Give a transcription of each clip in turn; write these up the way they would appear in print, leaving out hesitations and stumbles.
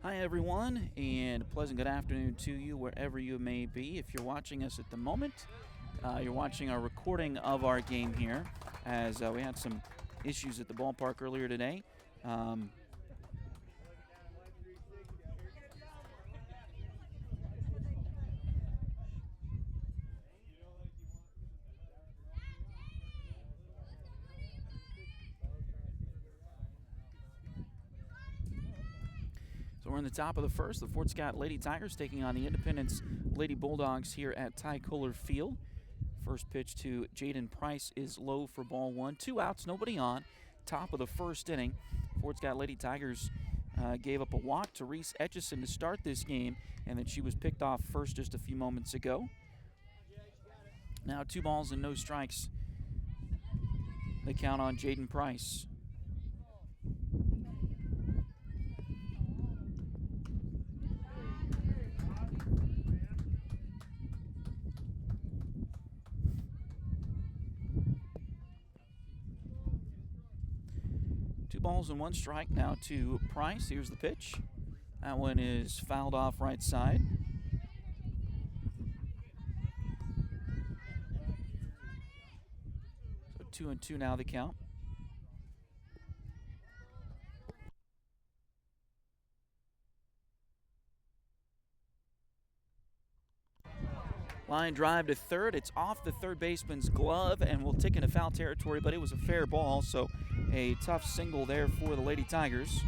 Hi, everyone, and a pleasant good afternoon to you wherever you may be. If you're watching us at the moment, you're watching a recording of our game here as we had some issues at the ballpark earlier today. Um, So we're in the top of the first. The Fort Scott Lady Tigers taking on the Independence Lady Bulldogs here at Ty Kohler Field. First pitch to Jaden Price is low for ball one. 2 outs, nobody on. Top of the first inning. Fort Scott Lady Tigers gave up a walk to Reese Etchison to start this game, and then she was picked off first just a few moments ago. Now 2 balls and no strikes. They count on Jaden Price. Two balls and 1 strike now to Price. Here's the pitch. That one is fouled off right side. So 2-2 now the count. Line drive to third. It's off the third baseman's glove and will tick into foul territory, but it was a fair ball, so a tough single there for the Lady Tigers.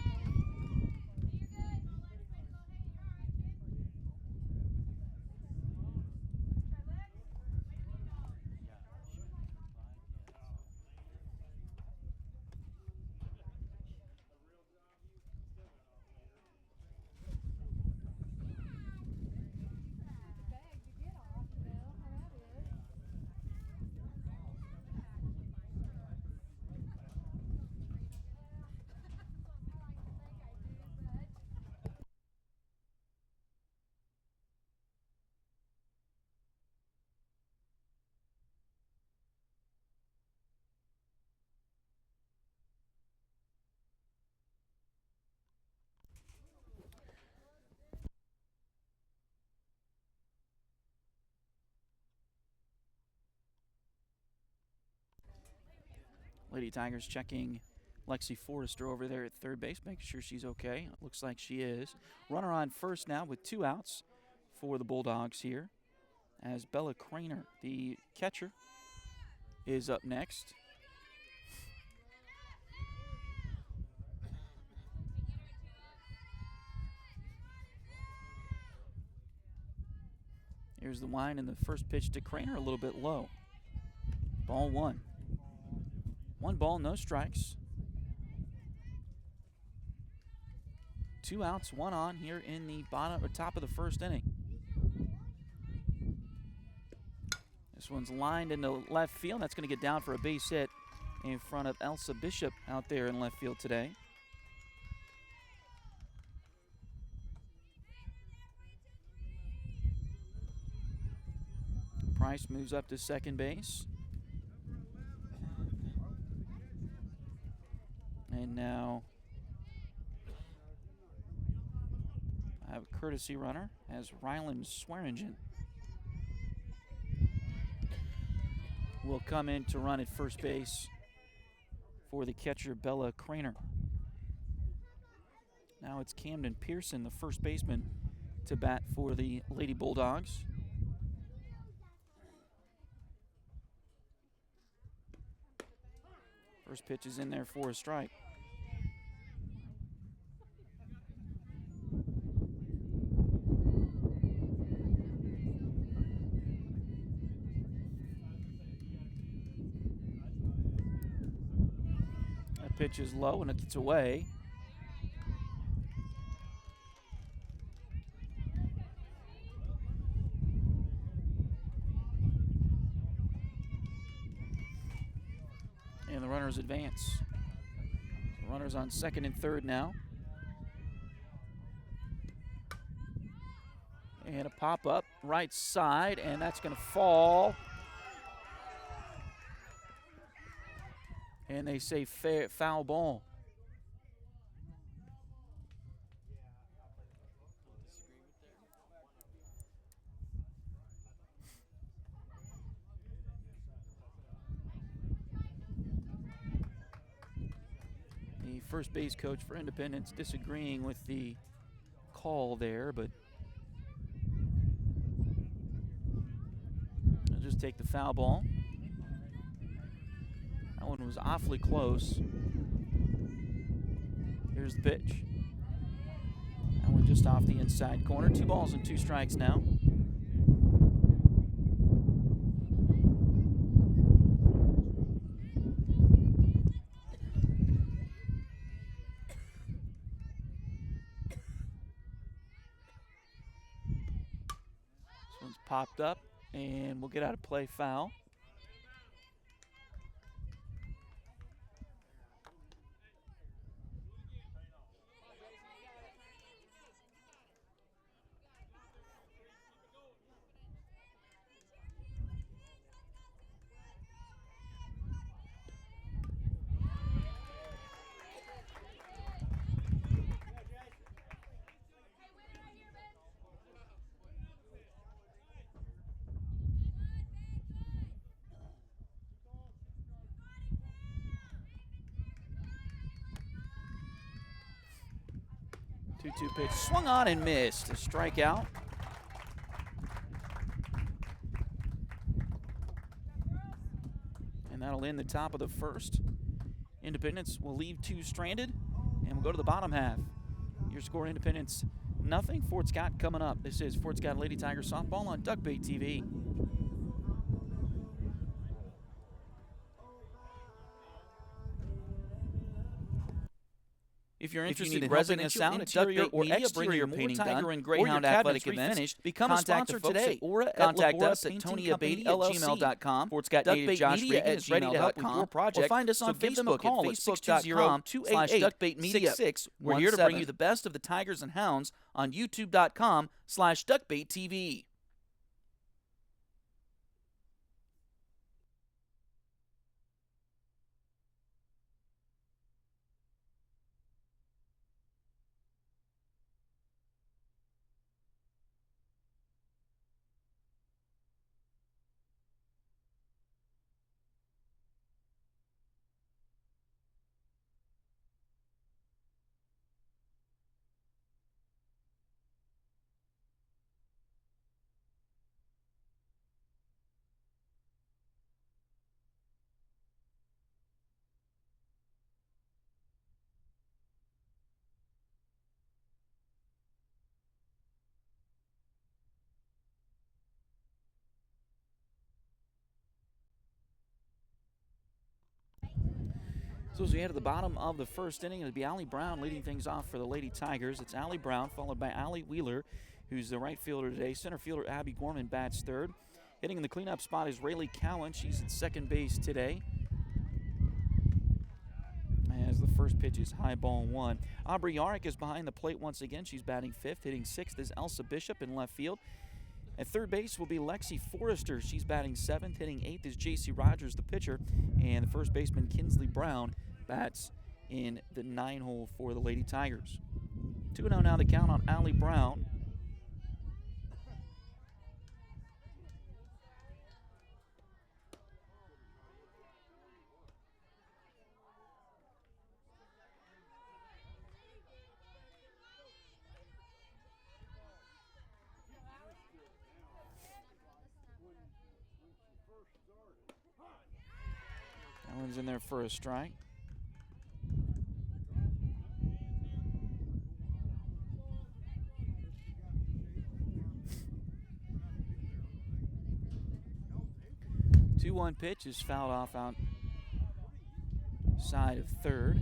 Lady Tigers checking Lexi Forrester over there at third base, making sure she's okay. It looks like she is. Runner on first now with 2 outs for the Bulldogs here, as Bella Craner, the catcher, is up next. Here's the wind and the first pitch to Craner, a little bit low. Ball 1. 1 ball, no strikes. 2 outs, 1 on here in the bottom or top of the first inning. This one's lined into left field. That's going to get down for a base hit in front of Elsa Bishop out there in left field today. Price moves up to second base. And now I have a courtesy runner as Ryland Swearingen will come in to run at first base for the catcher Bella Craner. Now it's Camden Pearson, the first baseman, to bat for the Lady Bulldogs. First pitch is in there for a strike. That pitch is low and it's away. And the runners advance. The runners on second and third now. And a pop up right side, and that's going to fall. And they say foul ball. first base coach for Independence disagreeing with the call there, but I'll just take the foul ball. That one was awfully close. Here's the pitch. That one just off the inside corner. 2 balls and 2 strikes now. This one's popped up, and we'll get out of play foul. Two pitch, swung on and missed. A strikeout. And that'll end the top of the first. Independence will leave 2 stranded, and we'll go to the bottom half. Your score, Independence, nothing. Fort Scott coming up. This is Fort Scott Lady Tigers softball on Duckbait TV. If you're interested in helping us out at Duckbait or exterior painting Tiger and Greyhound athletic events, finished, become a sponsor today. Contact us at TonyAbeatty@gmail.com. Fort Scott native Josh Regan is ready to help with your project. Or find us on Facebook at Facebook.com/DuckbaitMedia66. We're here to bring you the best of the Tigers and Hounds on YouTube.com/DuckbaitTV. So as we head to the bottom of the first inning, it'll be Allie Brown leading things off for the Lady Tigers. It's Allie Brown, followed by Allie Wheeler, who's the right fielder today. Center fielder Abby Gorman bats third. Hitting in the cleanup spot is Rayleigh Cowan. She's at second base today. As the first pitch is high ball 1. Aubrey Yarick is behind the plate once again. She's batting 5th. Hitting 6th is Elsa Bishop in left field. At third base will be Lexi Forrester. She's batting 7th. Hitting 8th is J.C. Rogers, the pitcher. And the first baseman, Kinsley Brown, bats in the 9 hole for the Lady Tigers. 2-0 now the count on Allie Brown. That one's in there for a strike. The 2-1 pitch is fouled off outside of third.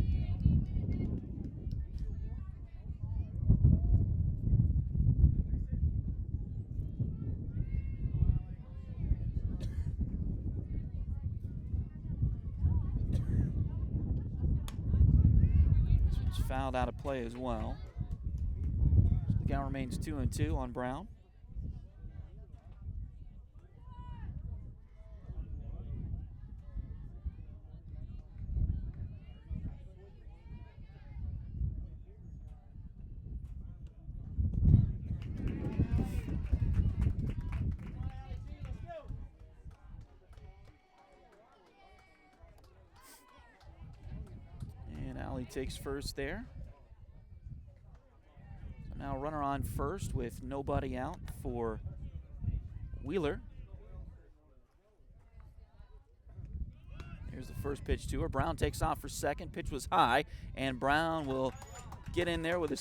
This one's fouled out of play as well. So the count remains 2-2 on Brown. Riley takes first there. So now runner on first with nobody out for Wheeler. Here's the first pitch to her. Brown takes off for second. Pitch was high, and Brown will get in there with a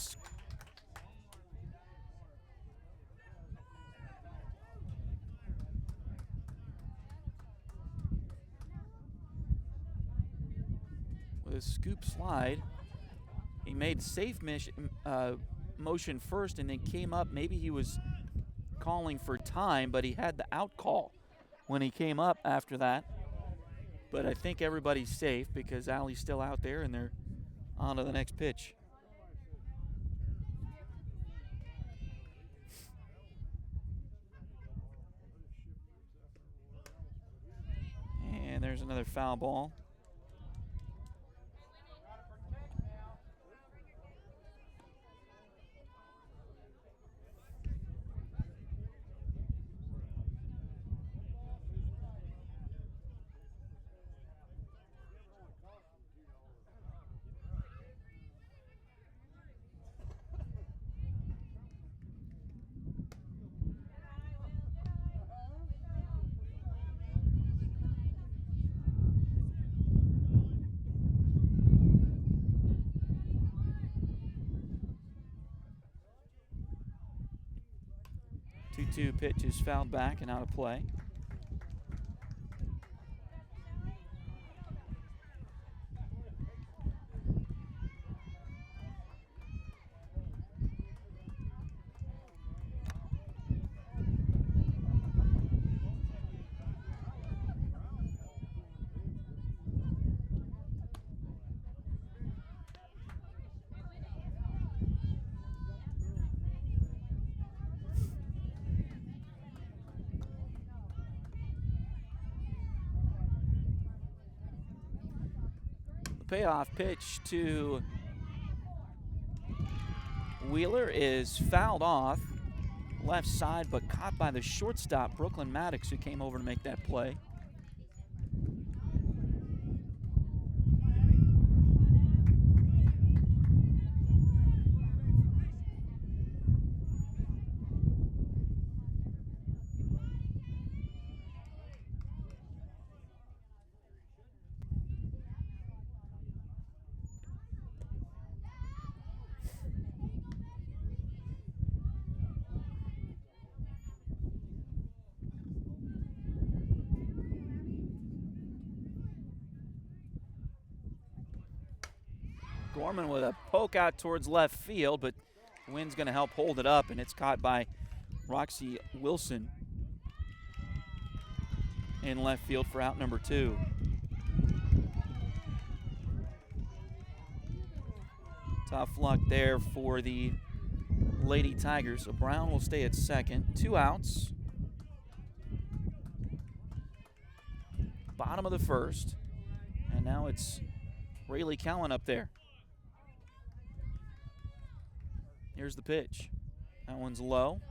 scoop slide. He made safe motion first and then came up. Maybe he was calling for time, but he had the out call when he came up after that. But I think everybody's safe because Allie's still out there and they're on to the next pitch. And there's another foul ball. The 2-2 pitch is fouled back and out of play. Payoff pitch to Wheeler is fouled off left side, but caught by the shortstop, Brooklyn Maddox, who came over to make that play. Gorman with a poke out towards left field, but the wind's going to help hold it up, and it's caught by Roxy Wilson in left field for out number 2. Tough luck there for the Lady Tigers. So Brown will stay at second. 2 outs. Bottom of the first. And now it's Rayleigh Cowan up there. Here's the pitch. That one's low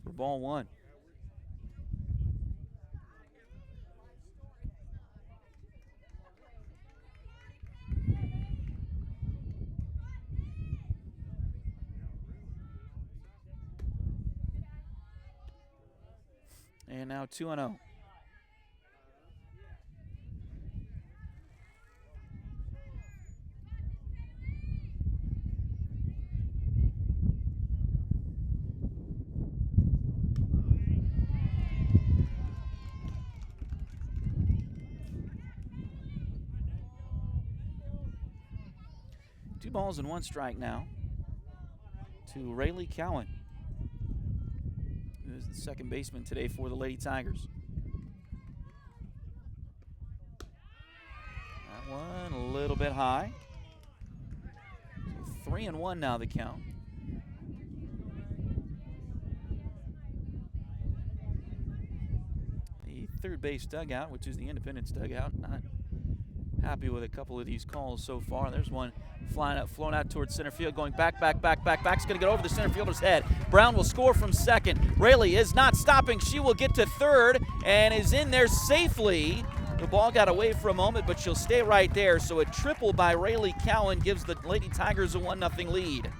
for ball 1. And now 2-0. Two balls and 1 strike now to Rayleigh Cowan, who's the second baseman today for the Lady Tigers. That one a little bit high. So 3-1 now the count. The third base dugout, which is the Independence dugout, not happy with a couple of these calls so far. There's one flying out, flown out towards center field, going back. Back's going to get over the center fielder's head. Brown will score from second. Rayleigh is not stopping. She will get to third and is in there safely The ball got away for a moment, but she'll stay right there. So a triple by Rayleigh Cowan gives the Lady Tigers a 1-0 lead.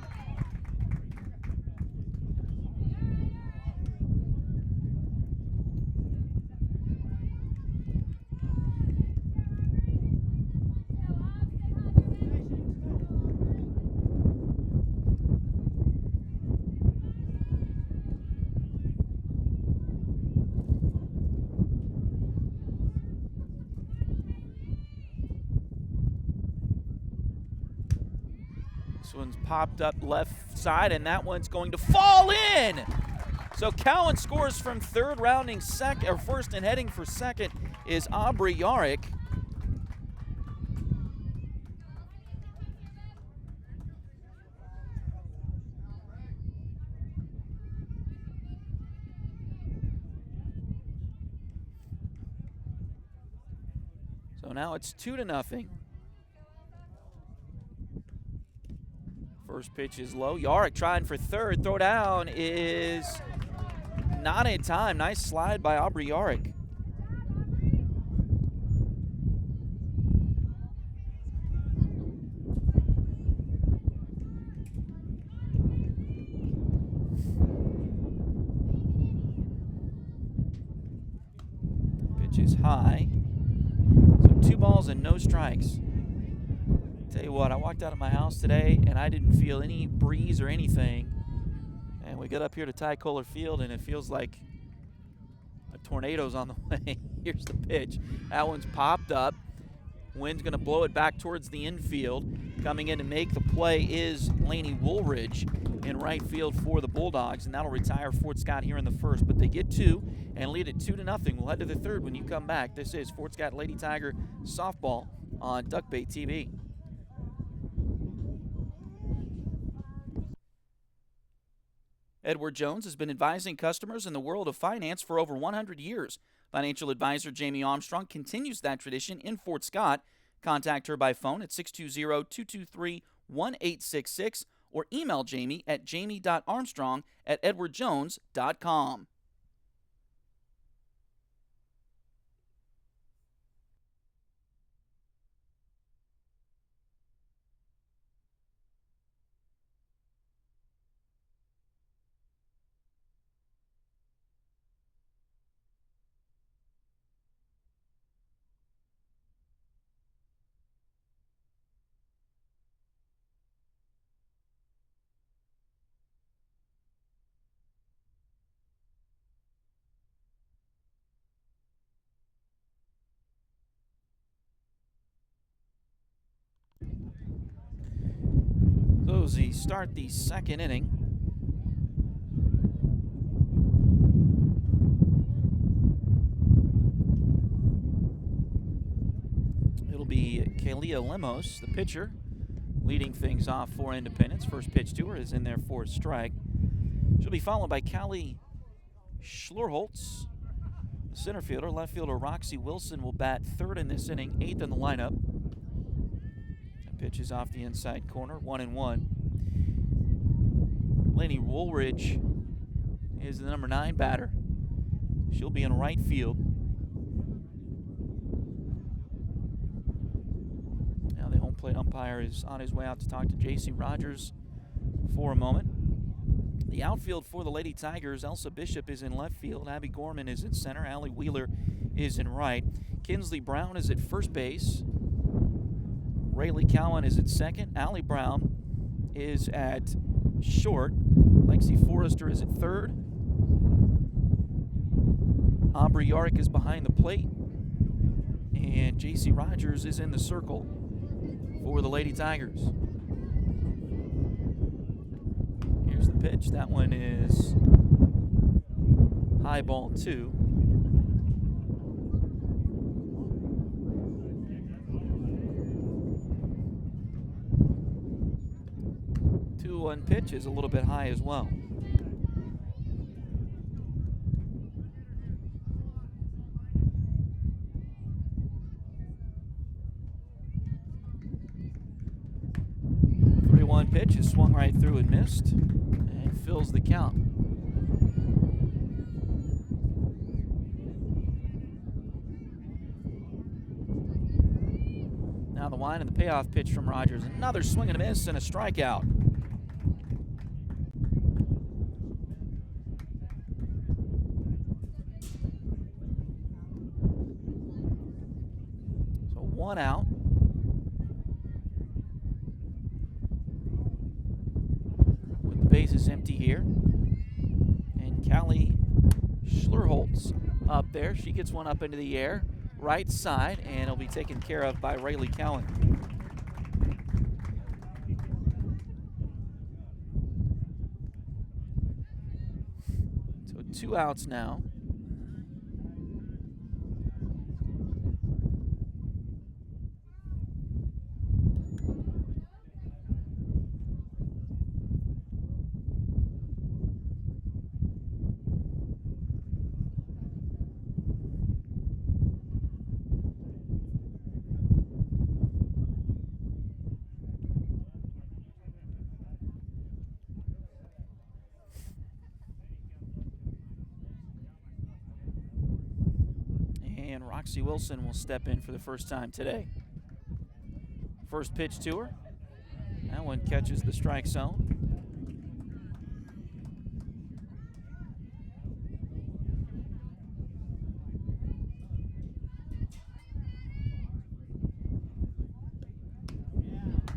This one's popped up left side, and that one's going to fall in. So Cowan scores from third, rounding second, or first, and heading for second is Aubrey Yarick. So now it's 2-0. First pitch is low. Yarick trying for third. Throw down is not in time. Nice slide by Aubrey Yarick. Pitch is high. So 2 balls and no strikes. Tell you what, I walked out of my house today and I didn't feel any breeze or anything. And we got up here to Ty Kohler Field and it feels like a tornado's on the way. Here's the pitch. That one's popped up. Wind's going to blow it back towards the infield. Coming in to make the play is Lainey Woolridge in right field for the Bulldogs, and that'll retire Fort Scott here in the first. But they get 2 and lead it 2-0. We'll head to the third when you come back. This is Fort Scott Lady Tiger softball on Duck Bay TV. Edward Jones has been advising customers in the world of finance for over 100 years. Financial advisor Jamie Armstrong continues that tradition in Fort Scott. Contact her by phone at 620-223-1866 or email Jamie at jamie.armstrong@edwardjones.com. So as we start the second inning, it'll be Kalia Lemos, the pitcher, leading things off for Independence. First pitch to her is in there for a strike. She'll be followed by Callie Schlurholtz, the center fielder. Left fielder Roxy Wilson will bat third in this inning, 8th in the lineup. Pitch is off the inside corner, 1-1. Lainey Woolridge is the number 9 batter. She'll be in right field. Now the home plate umpire is on his way out to talk to J.C. Rogers for a moment. The outfield for the Lady Tigers, Elsa Bishop is in left field. Abby Gorman is at center. Allie Wheeler is in right. Kinsley Brown is at first base. Rayleigh Cowan is at second. Allie Brown is at short. Lexi Forrester is at third. Aubrey Yarick is behind the plate. And J.C. Rogers is in the circle for the Lady Tigers. Here's the pitch. That one is high ball 2. 2-1 pitch is a little bit high as well. Pitch is swung right through and missed, and fills the count. the line, and the payoff pitch from Rogers. Another swing and a miss and a strikeout. So 1 out. With the bases empty here. And Callie Schlurholtz up there. She gets one up into the air. Right side, and it'll be taken care of by Rayleigh Cowan. So 2 outs now. Roxy Wilson will step in for the first time today. First pitch to her. That one catches the strike zone.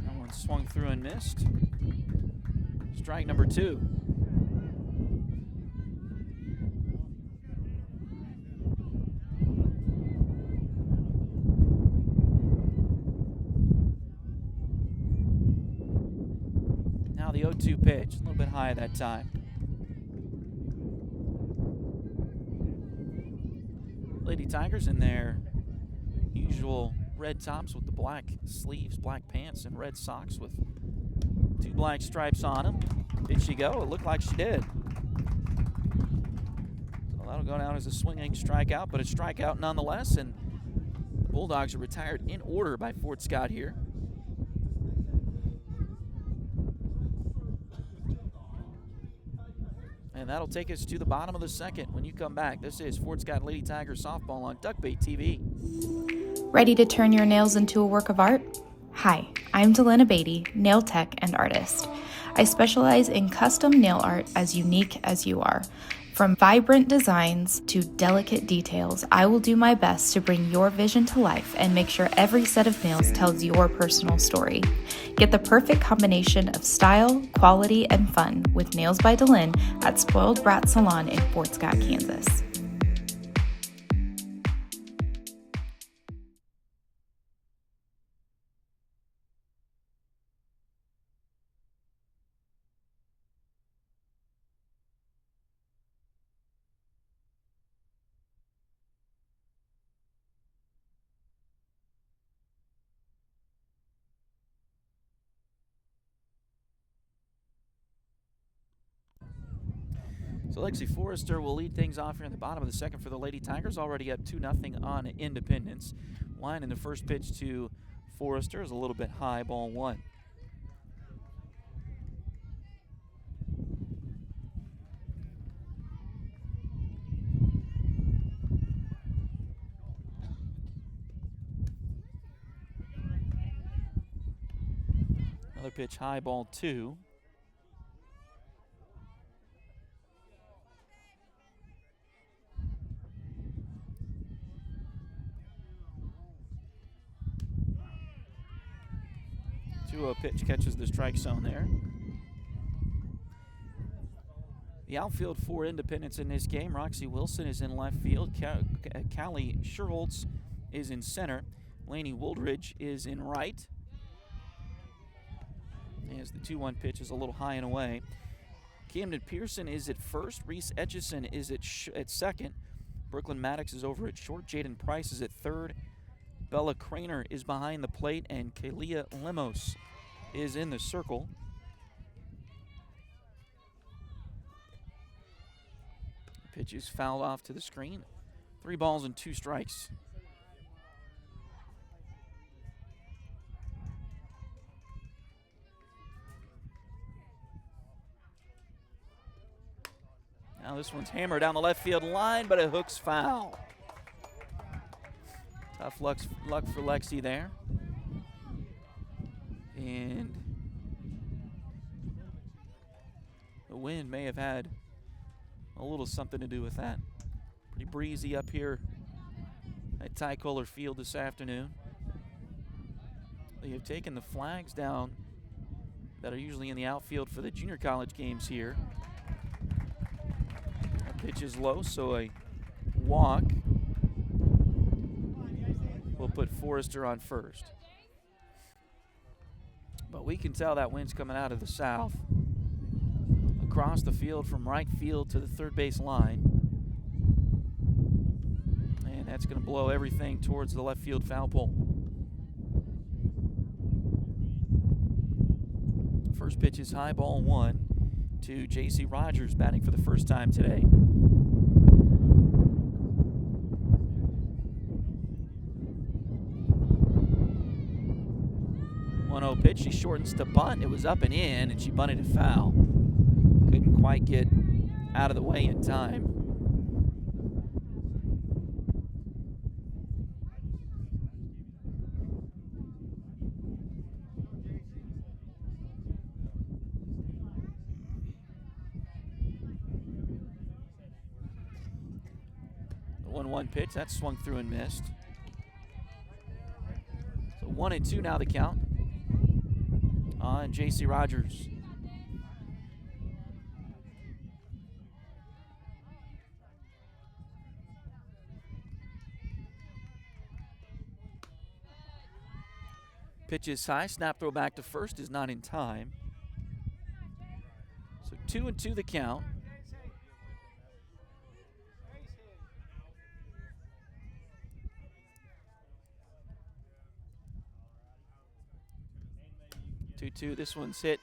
That one swung through and missed. Strike number 2. The 0-2 pitch, a little bit high that time. Lady Tigers in their usual red tops with the black sleeves, black pants, and red socks with 2 black stripes on them. Did she go? It looked like she did. So that'll go down as a swinging strikeout, but a strikeout nonetheless, and the Bulldogs are retired in order by Fort Scott here. And that'll take us to the bottom of the second when you come back. This is Fort Scott Lady Tigers softball on Duckbait TV. Ready to turn your nails into a work of art? Hi, I'm Delena Beatty, nail tech and artist. I specialize in custom nail art as unique as you are. From vibrant designs to delicate details, I will do my best to bring your vision to life and make sure every set of nails tells your personal story. Get the perfect combination of style, quality, and fun with Nails by Delin at Spoiled Brat Salon in Fort Scott, Kansas. So Lexi Forrester will lead things off here in the bottom of the second for the Lady Tigers, already up 2-0 on Independence. Line in the first pitch to Forrester is a little bit high, ball 1. Another pitch high, ball 2. A pitch catches the strike zone there. The outfield for Independence in this game, Roxy Wilson is in left field. Callie Schlurholtz is in center. Lainey Wooldridge is in right. As the 2-1 pitch is a little high and away. Camden Pearson is at first. Reese Etchison is at second. Brooklyn Maddox is over at short. Jaden Price is at third. Bella Craner is behind the plate, and Kalia Lemos is in the circle. Pitch is fouled off to the screen. 3 balls and 2 strikes. Now this one's hammered down the left field line, but it hooks foul. Tough luck for Lexi there. And the wind may have had a little something to do with that. Pretty breezy up here at Ty Kohler Field this afternoon. They have taken the flags down that are usually in the outfield for the junior college games here. That pitch is low, so a walk will put Forrester on first. But we can tell that wind's coming out of the south. Across the field from right field to the third base line. And that's going to blow everything towards the left field foul pole. First pitch is high, ball 1 to J.C. Rogers, batting for the first time today. 1-0 pitch. She shortens to bunt. It was up and in, and she bunted it foul. Couldn't quite get out of the way in time. The 1-1 pitch, that swung through and missed. So 1-2 now the count on J.C. Rogers. Pitch is high, snap throw back to first is not in time. So 2-2 the count. This one's hit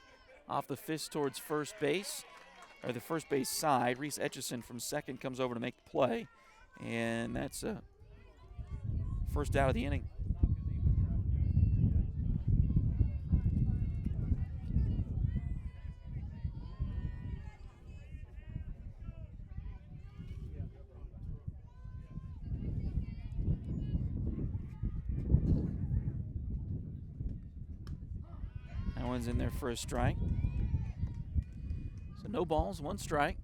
off the fist towards first base, or the first base side. Reese Etchison from second comes over to make the play, and that's a first out of the inning. One's in there for a strike. So no balls, 1 strike.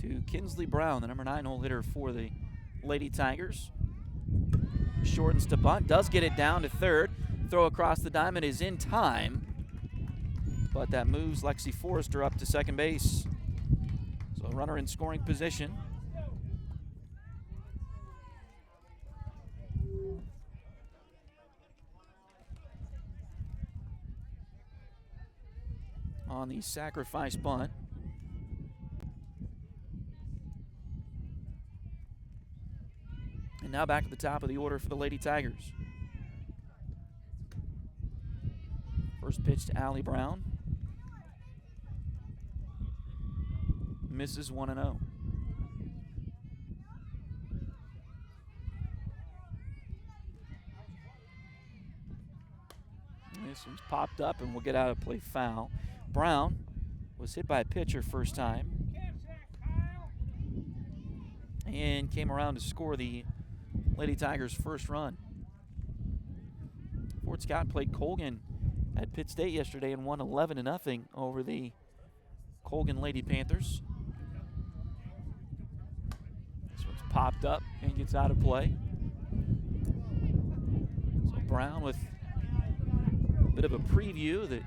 To Kinsley Brown, the number 9 hole hitter for the Lady Tigers. Shortens to bunt, does get it down to third. Throw across the diamond is in time, but that moves Lexi Forrester up to second base. So a runner in scoring position. On the sacrifice bunt. And now back at the top of the order for the Lady Tigers. First pitch to Allie Brown. Misses 1-0. This one's popped up and will get out of play foul. Brown was hit by a pitcher first time and came around to score the Lady Tigers' first run. Fort Scott played Colgan at Pitt State yesterday and won 11-0 over the Colgan Lady Panthers. This one's popped up and gets out of play. So Brown with a bit of a preview that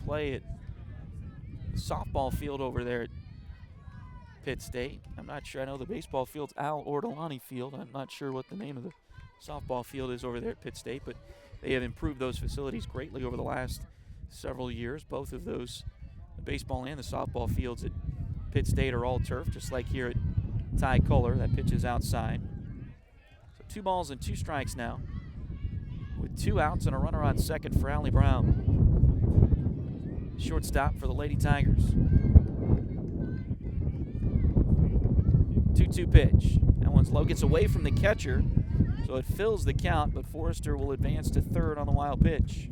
play at softball field over there at Pitt State. I'm not sure. I know the baseball field's Al Ortolani Field. I'm not sure what the name of the softball field is over there at Pitt State, but they have improved those facilities greatly over the last several years. Both of those, the baseball and the softball fields at Pitt State, are all turf, just like here at Ty Kohler. That pitch is outside. So 2 balls and 2 strikes now, with 2 outs and a runner on second for Allie Brown. Shortstop for the Lady Tigers. 2-2 pitch. That one's low, gets away from the catcher, so it fills the count, but Forrester will advance to third on the wild pitch.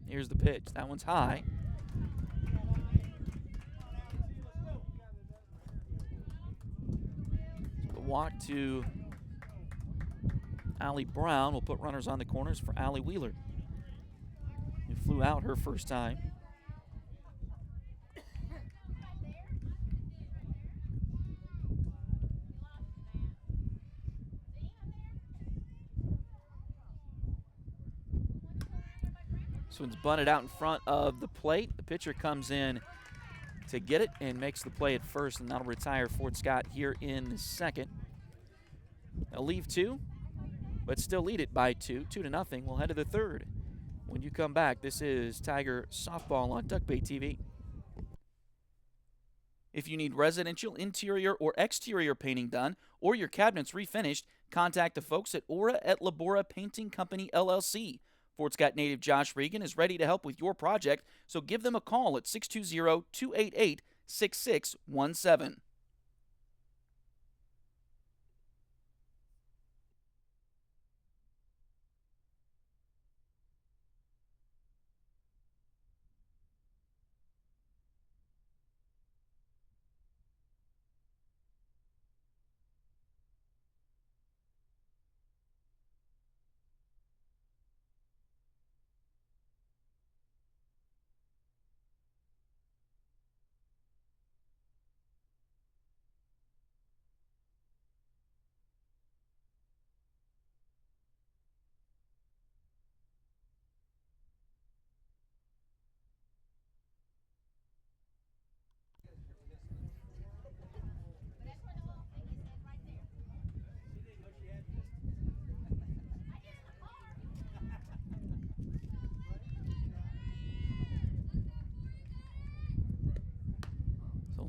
Here's the pitch. That one's high. So the walk to Allie Brown will put runners on the corners for Allie Wheeler, who flew out her first time. This one's bunted out in front of the plate. The pitcher comes in to get it and makes the play at first, and that'll retire Fort Scott here in the second. They'll leave 2, but still lead it by 2 to nothing. We'll head to the third. When you come back, this is Tiger Softball on Duck Bay TV. If you need residential interior or exterior painting done or your cabinets refinished, contact the folks at Aura et Labora Painting Company, LLC. Fort Scott native Josh Regan is ready to help with your project, so give them a call at 620-288-6617.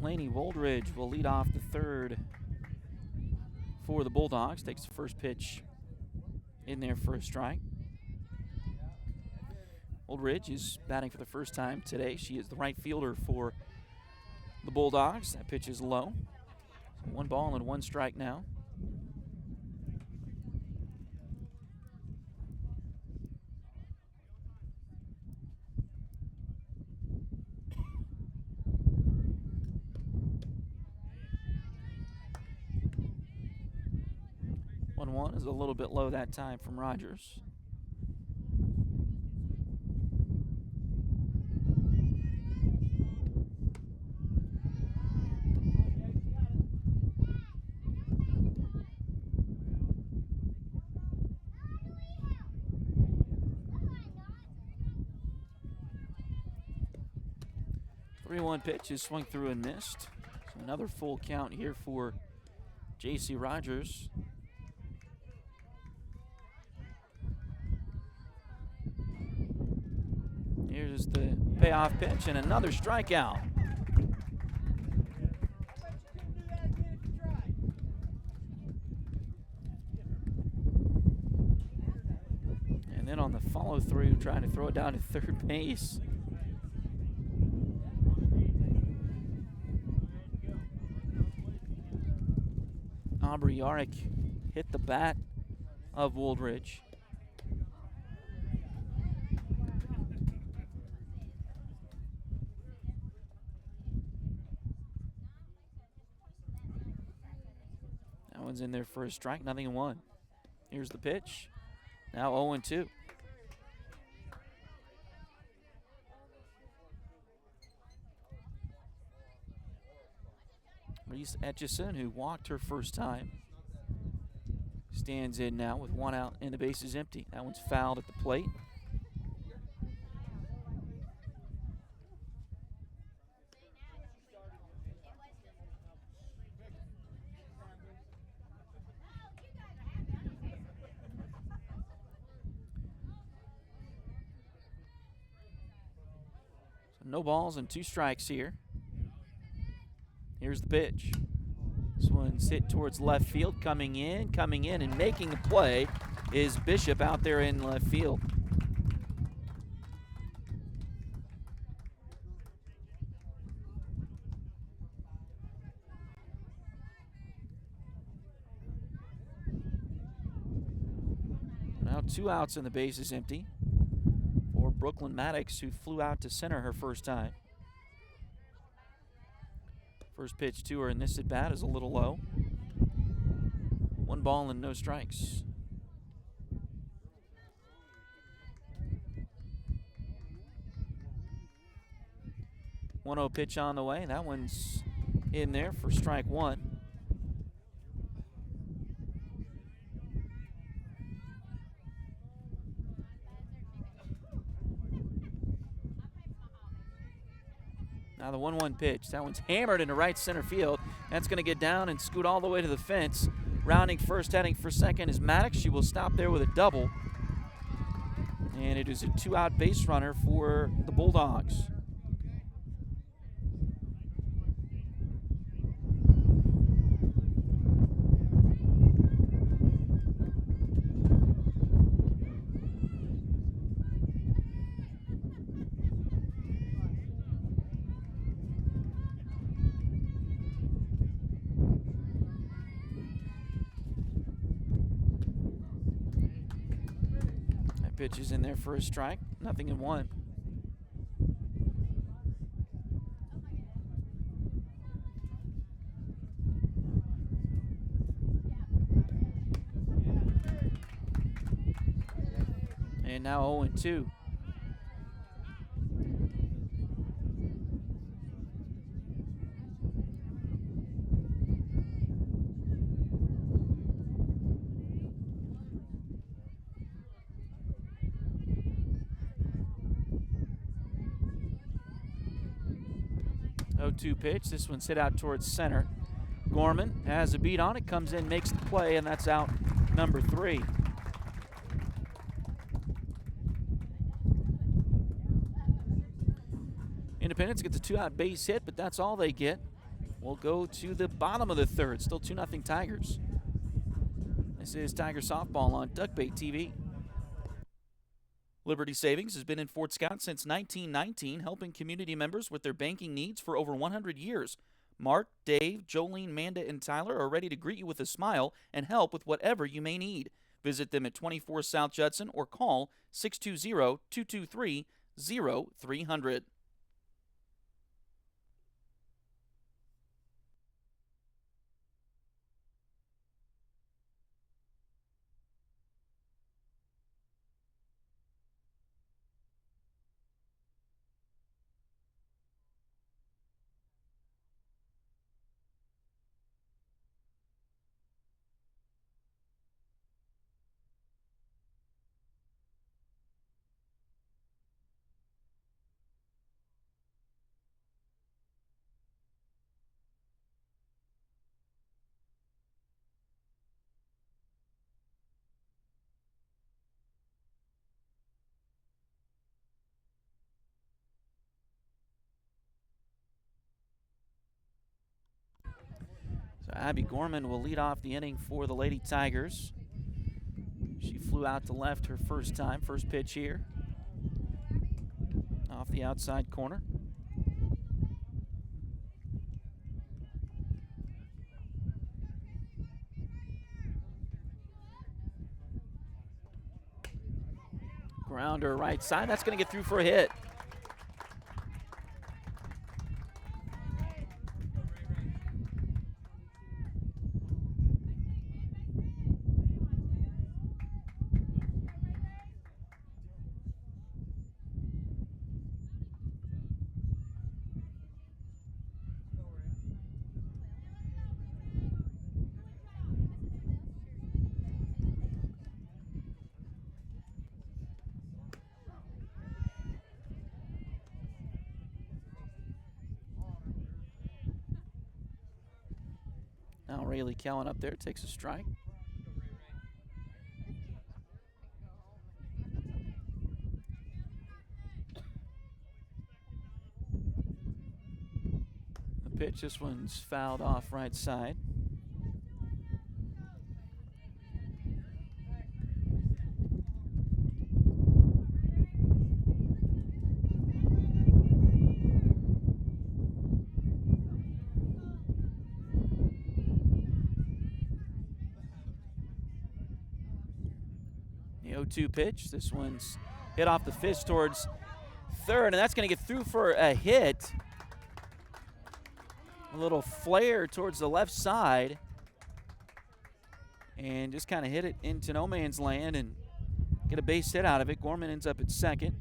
Laney Woldridge will lead off the third for the Bulldogs. Takes the first pitch in there for a strike. Woldridge is batting for the first time today. She is the right fielder for the Bulldogs. That pitch is low. So 1 ball and 1 strike now. One is a little bit low that time from Rogers. The 3-1 pitch is swung through and missed. So another full count here for J.C. Rogers. Here's the payoff pitch and another strikeout. And then on the follow through, trying to throw it down to third base. Aubrey Yarrick hit the bat of Woldridge. That one's in there for a strike, 0-1. Here's the pitch. Now 0-2. Reese Etchison, who walked her first time, stands in now with 1 out and the base is empty. That one's fouled at the plate. So no balls and 2 strikes here. Here's the pitch. This one's hit towards left field. Coming in, and making the play is Bishop out there in left field. Now 2 outs and the base is empty for Brooklyn Maddox, who flew out to center her first time. First pitch to her in this at-bat is a little low. 1 ball and no strikes. 1-0 pitch on the way. That one's in there for strike 1. Now the 1-1 pitch. That one's hammered into right center field. That's going to get down and scoot all the way to the fence. Rounding first, heading for second is Maddox. She will stop there with a double. And it is a 2-out base runner for the Bulldogs. Pitch is in there for a strike. 0-1. And now 0-2. Pitch. This one's hit out towards center. Gorman has a beat on it, comes in, makes the play, and that's out number 3. Independence gets a 2-out base hit, but that's all they get. We'll go to the bottom of the third. Still 2-0 Tigers. This is Tiger Softball on Duckbait TV. Liberty Savings has been in Fort Scott since 1919, helping community members with their banking needs for over 100 years. Mark, Dave, Jolene, Manda, and Tyler are ready to greet you with a smile and help with whatever you may need. Visit them at 24 South Judson or call 620-223-0300. So Abby Gorman will lead off the inning for the Lady Tigers. She flew out to left her first time. First pitch here. Off the outside corner. Grounder right side. That's going to get through for a hit. Now Rayleigh Cowan up there takes a strike. The pitch, this one's fouled off right side. The 0-2 pitch. This one's hit off the fist towards third, and that's going to get through for a hit. A little flare towards the left side, and just kind of hit it into no man's land and get a base hit out of it. Gorman ends up at second.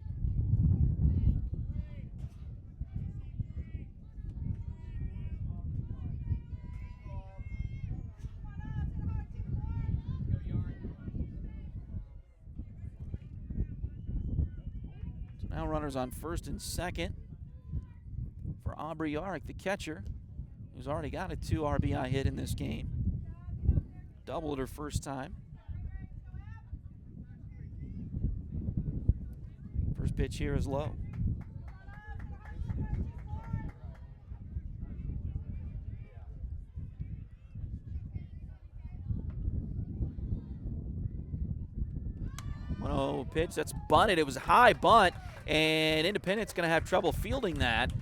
So now runners on first and second for Aubrey Yarrick, the catcher, who's already got a 2 RBI hit in this game. Doubled her first time. First pitch here is low. Pitch, that's bunted. It was a high bunt, and Independent's going to have trouble fielding that.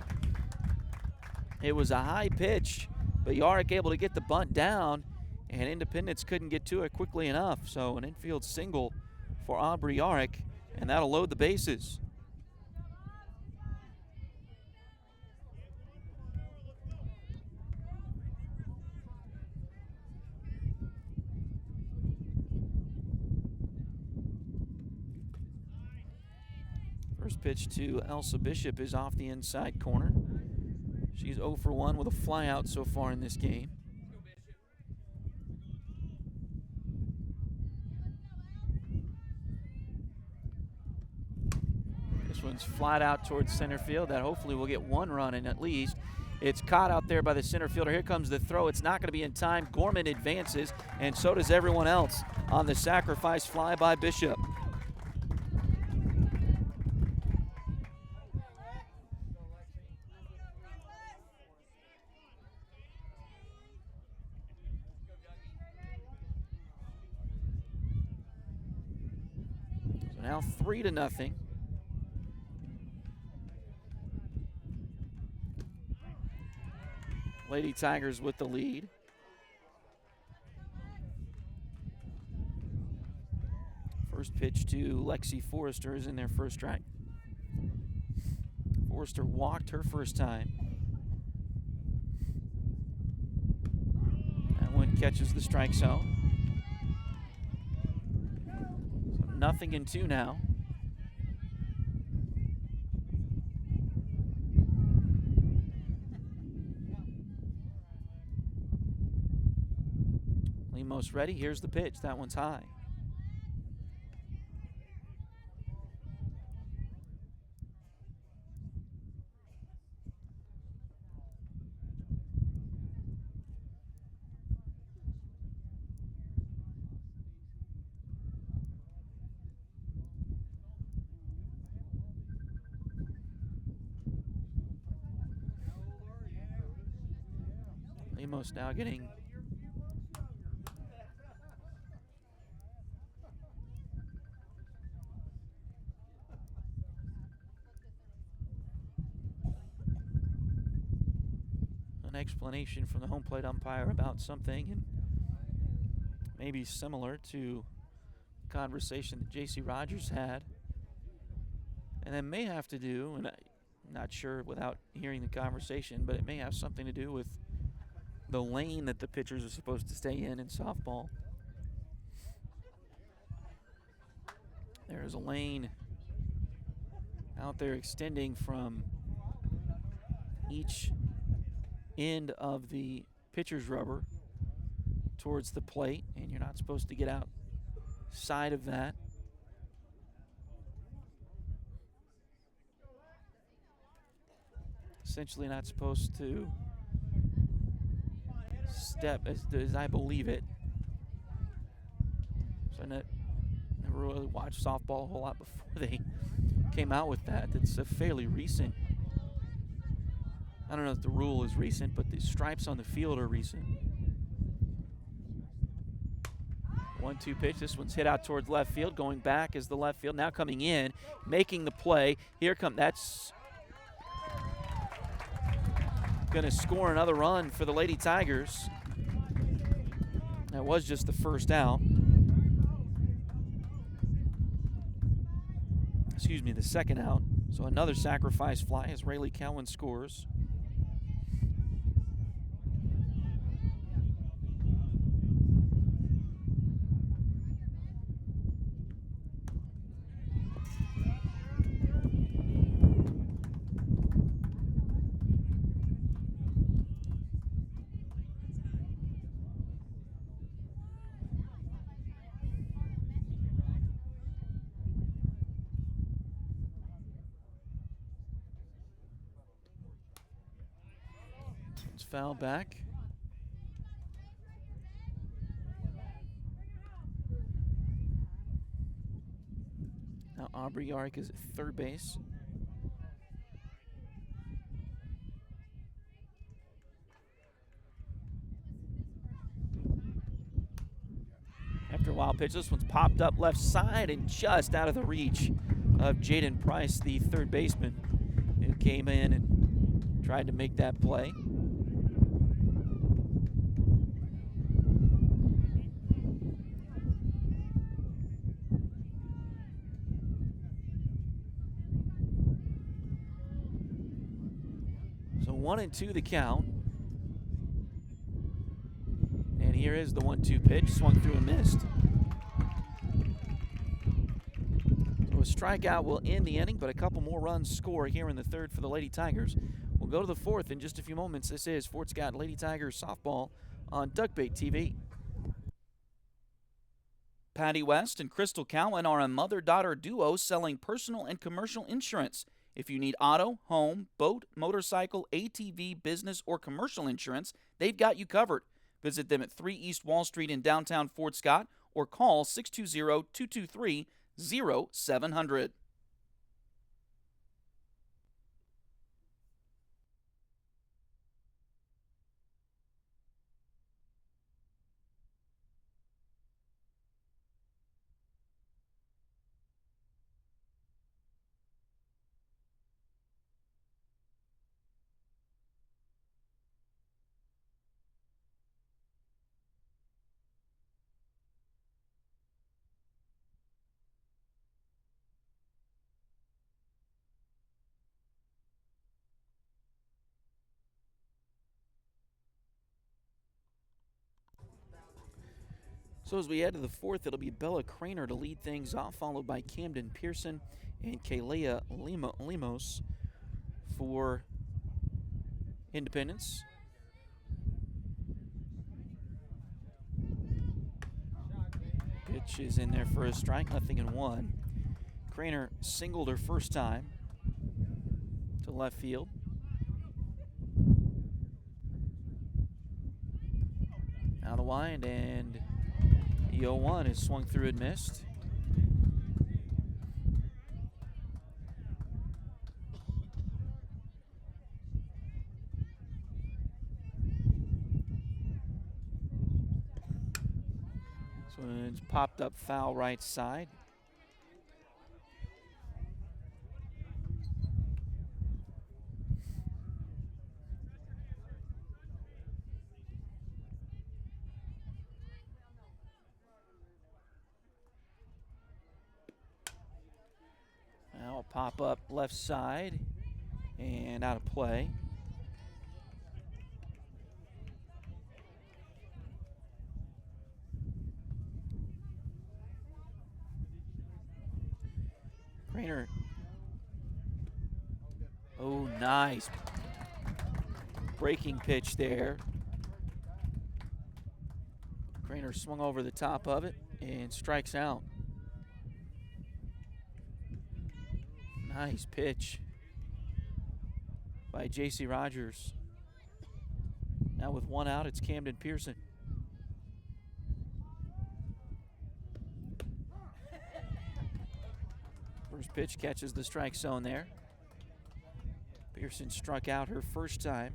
It was a high pitch, but Yarrick able to get the bunt down, and Independence couldn't get to it quickly enough. So an infield single for Aubrey Yarrick, and that'll load the bases. First pitch to Elsa Bishop is off the inside corner. She's 0 for 1 with a flyout so far in this game. This one's flat out towards center field. That hopefully will get 1 run in at least. It's caught out there by the center fielder. Here comes the throw. It's not going to be in time. Gorman advances, and so does everyone else on the sacrifice fly by Bishop. Now 3-0. Lady Tigers with the lead. First pitch to Lexi Forrester is in their first strike. Forrester walked her first time. That one catches the strike zone. 0-2 now. Lemos ready. Here's the pitch. That one's high. Lemos now getting an explanation from the home plate umpire about something, and maybe similar to the conversation that J.C. Rogers had, and that may have to do, and I'm not sure without hearing the conversation, but it may have something to do with the lane that the pitchers are supposed to stay in softball. There's a lane out there extending from each end of the pitcher's rubber towards the plate, and you're not supposed to get outside of that. Essentially not supposed to step, as I believe it. So I never really watched softball a whole lot before they came out with that. It's a fairly recent, I don't know if the rule is recent, but the stripes on the field are recent. 1-2 pitch. This one's hit out towards left field. Going back is the left field. Now coming in, making the play. That's going to score another run for the Lady Tigers. That was just the first out. the second out. So another sacrifice fly as Rayleigh Cowan scores. It's fouled back. Now Aubrey Yarrick is at third base. After a wild pitch, this one's popped up left side and just out of the reach of Jaden Price, the third baseman, who came in and tried to make that play. So 1-2 the count. And here is the 1-2 pitch, swung through and missed. So a strikeout will end the inning, but a couple more runs score here in the third for the Lady Tigers. We'll go to the fourth in just a few moments. This is Fort Scott Lady Tigers softball on Duckbait TV. Patty West and Crystal Cowan are a mother-daughter duo selling personal and commercial insurance. If you need auto, home, boat, motorcycle, ATV, business, or commercial insurance, they've got you covered. Visit them at 3 East Wall Street in downtown Fort Scott or call 620-223-0700. So as we head to the fourth, it'll be Bella Craner to lead things off, followed by Camden Pearson and Kalea Lemos for Independence. Pitch is in there for a strike, 0-1. Craner singled her first time to left field. Out of the wind, and the 0-1 is swung through and missed. So it's popped up foul right side. Now a pop up left side and out of play. Craner. Oh, nice breaking pitch there. Craner swung over the top of it and strikes out. Nice pitch by J.C. Rogers. Now with one out, it's Camden Pearson. First pitch catches the strike zone there. Pearson struck out her first time.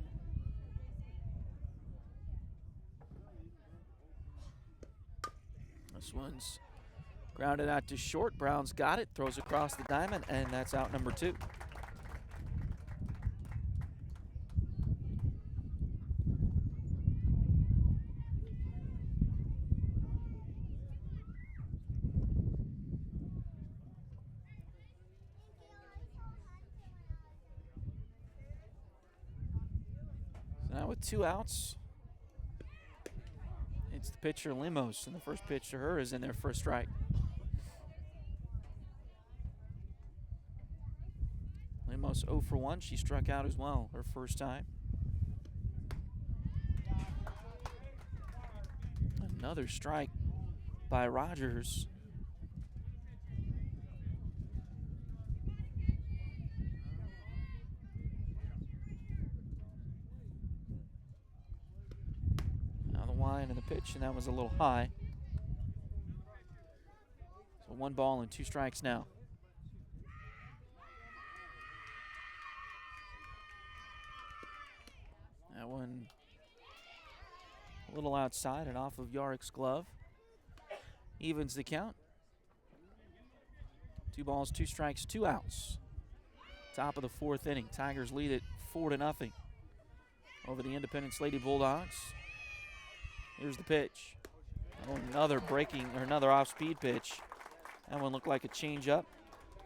This one's grounded out to short. Brown's got it, throws across the diamond, and that's out number 2. 2 outs. It's the pitcher, Limos, and the first pitch to her is in there for a strike. Limos 0 for 1. She struck out as well her first time. Another strike by Rogers. Now the wind and the pitch, and that was a little high. So 1 ball and 2 strikes now. That one a little outside and off of Yarick's glove. Evens the count. 2 balls, 2 strikes, 2 outs. Top of the 4th inning. Tigers lead it 4-0 over the Independence Lady Bulldogs. Here's the pitch. Oh, another off-speed pitch. That one looked like a changeup.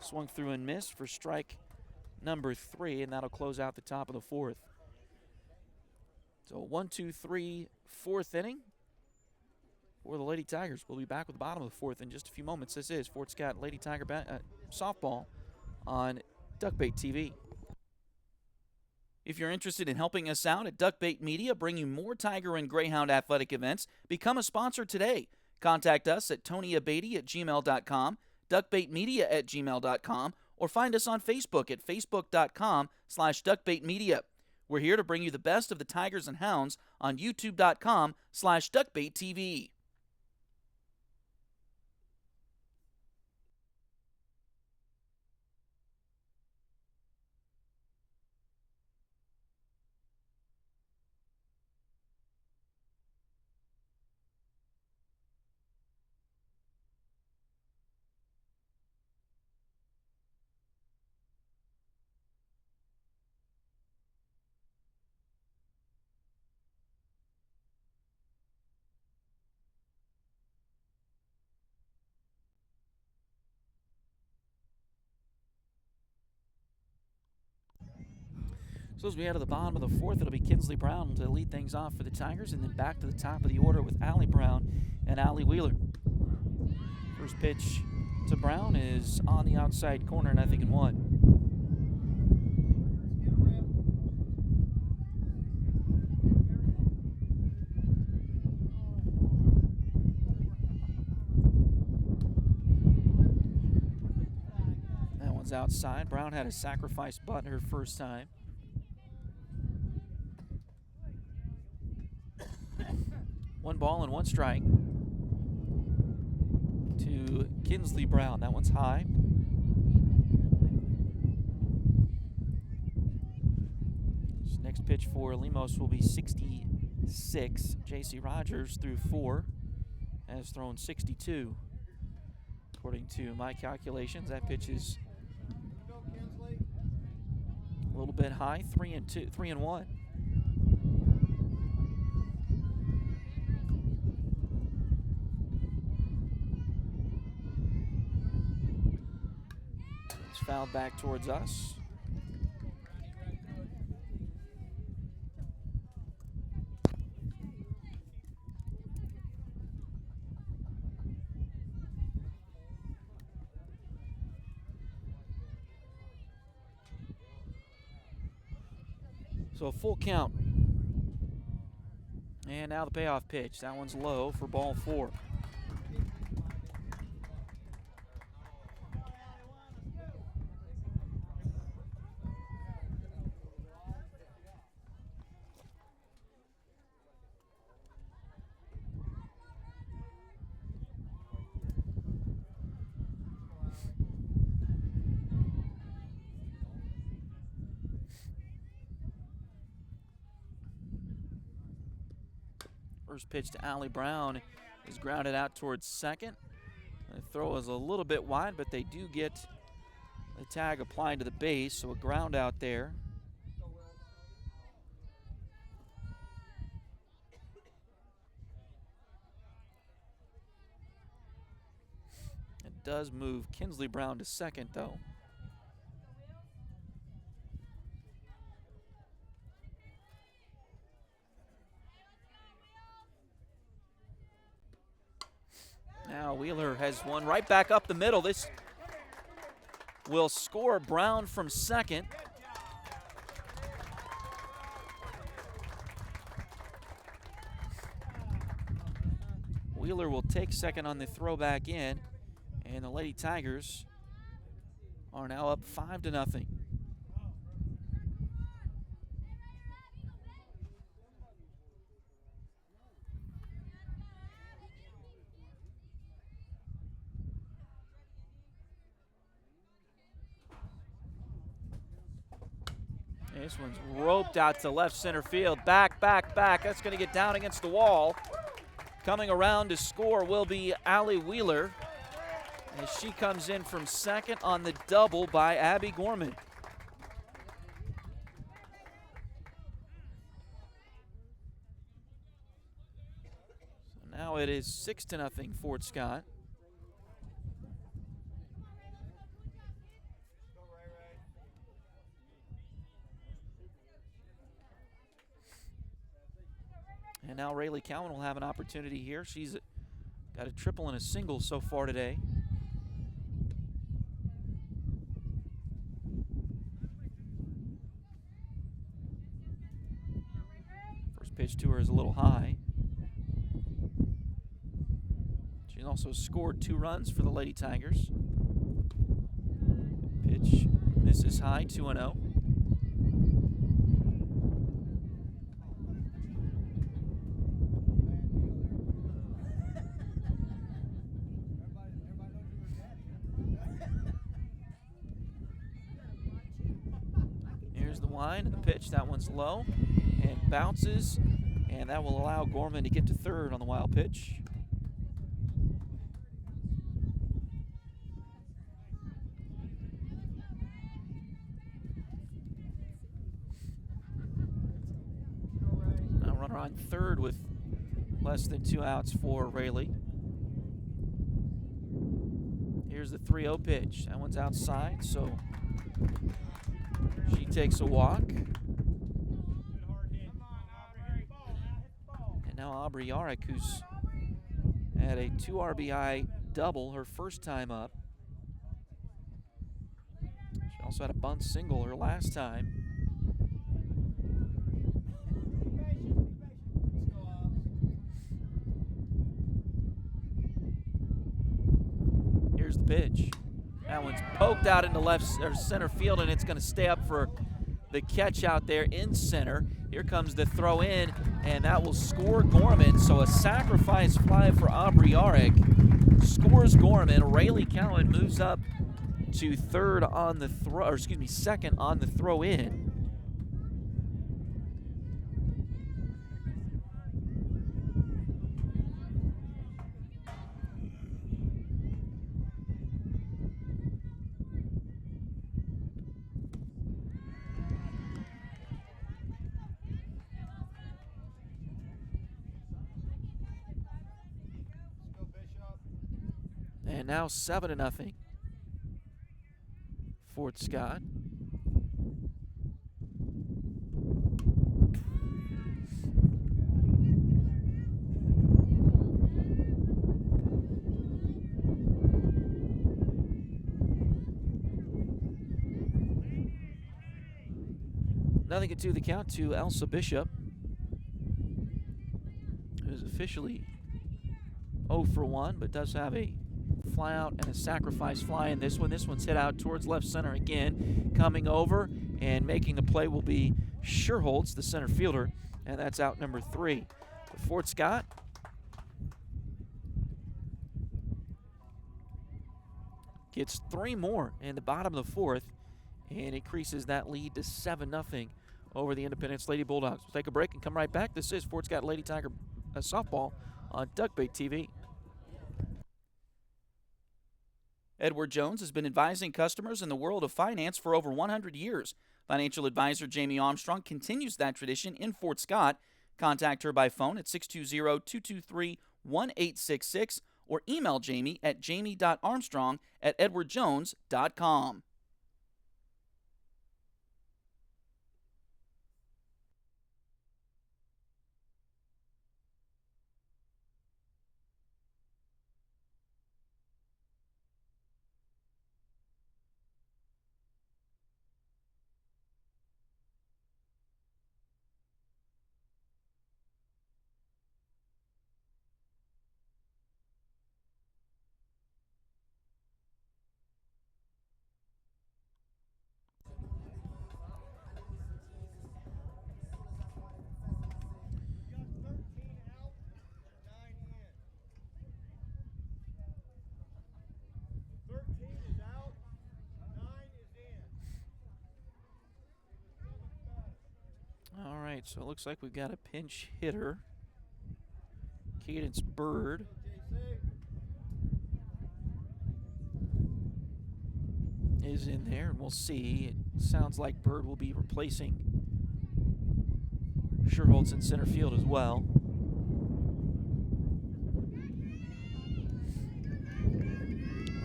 Swung through and missed for strike number 3, and that'll close out the top of the 4th. So 1, 2, 3, 4th inning for the Lady Tigers. We'll be back with the bottom of the 4th in just a few moments. This is Fort Scott Lady Tiger softball on Duckbait TV. If you're interested in helping us out at Duckbait Media, bring you more Tiger and Greyhound athletic events, become a sponsor today. Contact us at tonyabady@gmail.com, duckbaitmedia@gmail.com, or find us on Facebook at facebook.com/duckbaitmedia. We're here to bring you the best of the Tigers and Hounds on youtube.com/duckbaittv. So as we head to the bottom of the 4th, it'll be Kinsley Brown to lead things off for the Tigers, and then back to the top of the order with Allie Brown and Allie Wheeler. First pitch to Brown is on the outside corner, 0-1. That one's outside. Brown had a sacrifice bunt her first time. 1 ball and 1 strike to Kinsley Brown. That one's high. This next pitch for Limos will be 66. J.C. Rogers threw 4, has thrown 62. According to my calculations, that pitch is a little bit high, 3-1. Fouled back towards us. So a full count. And now the payoff pitch. That one's low for ball 4. First pitch to Allie Brown is grounded out towards second. The throw is a little bit wide, but they do get the tag applied to the base, so a ground out there. It does move Kinsley Brown to second, though. Now Wheeler has one right back up the middle. This will score Brown from second. Wheeler will take second on the throw back in, and the Lady Tigers are now up 5-0. This one's roped out to left center field. Back. That's going to get down against the wall. Coming around to score will be Allie Wheeler, as she comes in from second on the double by Abby Gorman. So now it is 6-0 Fort Scott. And now Rayleigh Cowan will have an opportunity here. She's got a triple and a single so far today. First pitch to her is a little high. She's also scored 2 runs for the Lady Tigers. Pitch misses high, 2-0. Line, the pitch, that one's low and bounces, and that will allow Gorman to get to third on the wild pitch. Now runner on third with less than 2 outs for Rayleigh. Here's the 3-0 pitch. That one's outside, so she takes a walk. And now Aubrey Yarrick, who's had a 2 RBI double her first time up. She also had a bunt single her last time. Here's the pitch. That one's poked out into left or center field, and it's going to stay up for the catch out there in center. Here comes the throw in, and that will score Gorman. So a sacrifice fly for Aubrey Yarrick scores Gorman. Rayleigh Cowan moves up to third on the throw, or excuse me, second on the throw in. And now 7-0 Fort Scott. Nothing can do the count to Elsa Bishop, who's officially 0 for 1, but does have a fly out and a sacrifice fly in this one. This one's hit out towards left center again. Coming over and making the play will be Sherholtz, the center fielder, and that's out number 3. But Fort Scott gets 3 more in the bottom of the 4th and increases that lead to 7-0 over the Independence Lady Bulldogs. We'll take a break and come right back. This is Fort Scott Lady Tiger softball on Duckbait TV. Edward Jones has been advising customers in the world of finance for over 100 years. Financial advisor Jamie Armstrong continues that tradition in Fort Scott. Contact her by phone at 620-223-1866 or email Jamie at jamie.armstrong@edwardjones.com. right, so it looks like we've got a pinch hitter. Cadence Bird. Is in there, and we'll see. It sounds like Bird will be replacing Sherholtz in center field as well.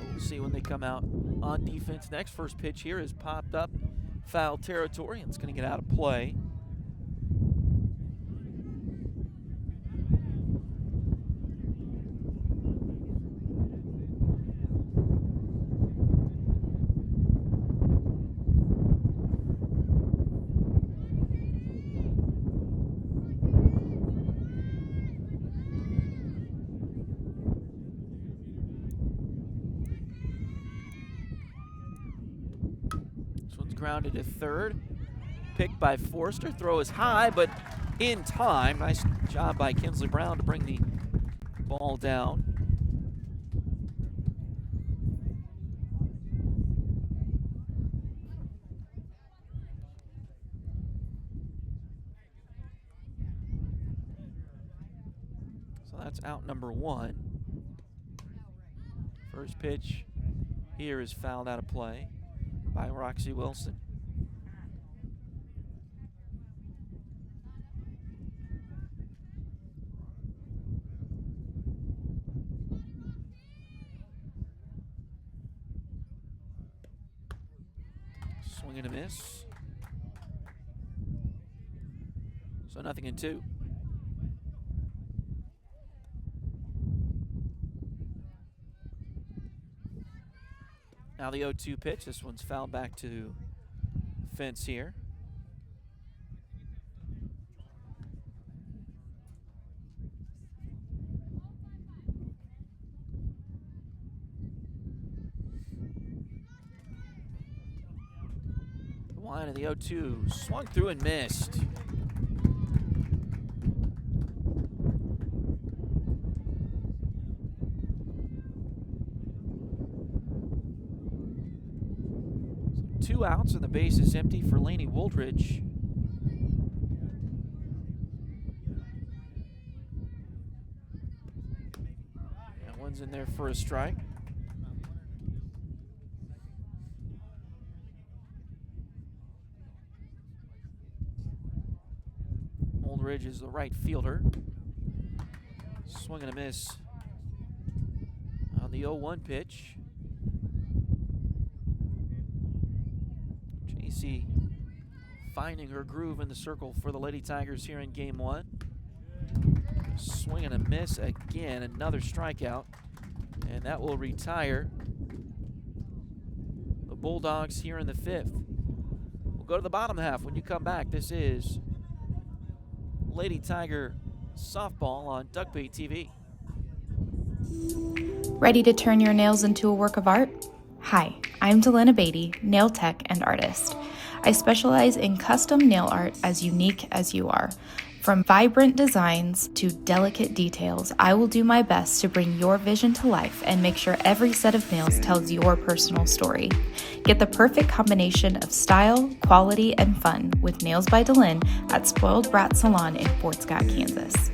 We'll see when they come out on defense. Next, first pitch here is popped up, foul territory, and it's going to get out of play. Grounded to third. Picked by Forrester. Throw is high, but in time. Nice job by Kinsley Brown to bring the ball down. So that's out number one. First pitch here is fouled out of play by Roxy Wilson. Swing and a miss. So 0-2. Now the 0-2 pitch. This one's fouled back to fence here. The line of the 0-2 swung through and missed. Two outs and the base is empty for Lainey Wooldridge. And one's in there for a strike. Wooldridge is the right fielder. Swing and a miss on the 0-1 pitch. Finding her groove in the circle for the Lady Tigers here in game one. Swing and a miss again, another strikeout, and that will retire the Bulldogs here in the fifth. We'll go to the bottom half when you come back. This is Lady Tiger softball on Duckbait TV. Ready to turn your nails into a work of art? Hi, I'm Delana Beatty, nail tech and artist. I specialize in custom nail art as unique as you are. From vibrant designs to delicate details, I will do my best to bring your vision to life and make sure every set of nails tells your personal story. Get the perfect combination of style, quality, and fun with Nails by Delin at Spoiled Brat Salon in Fort Scott, Kansas.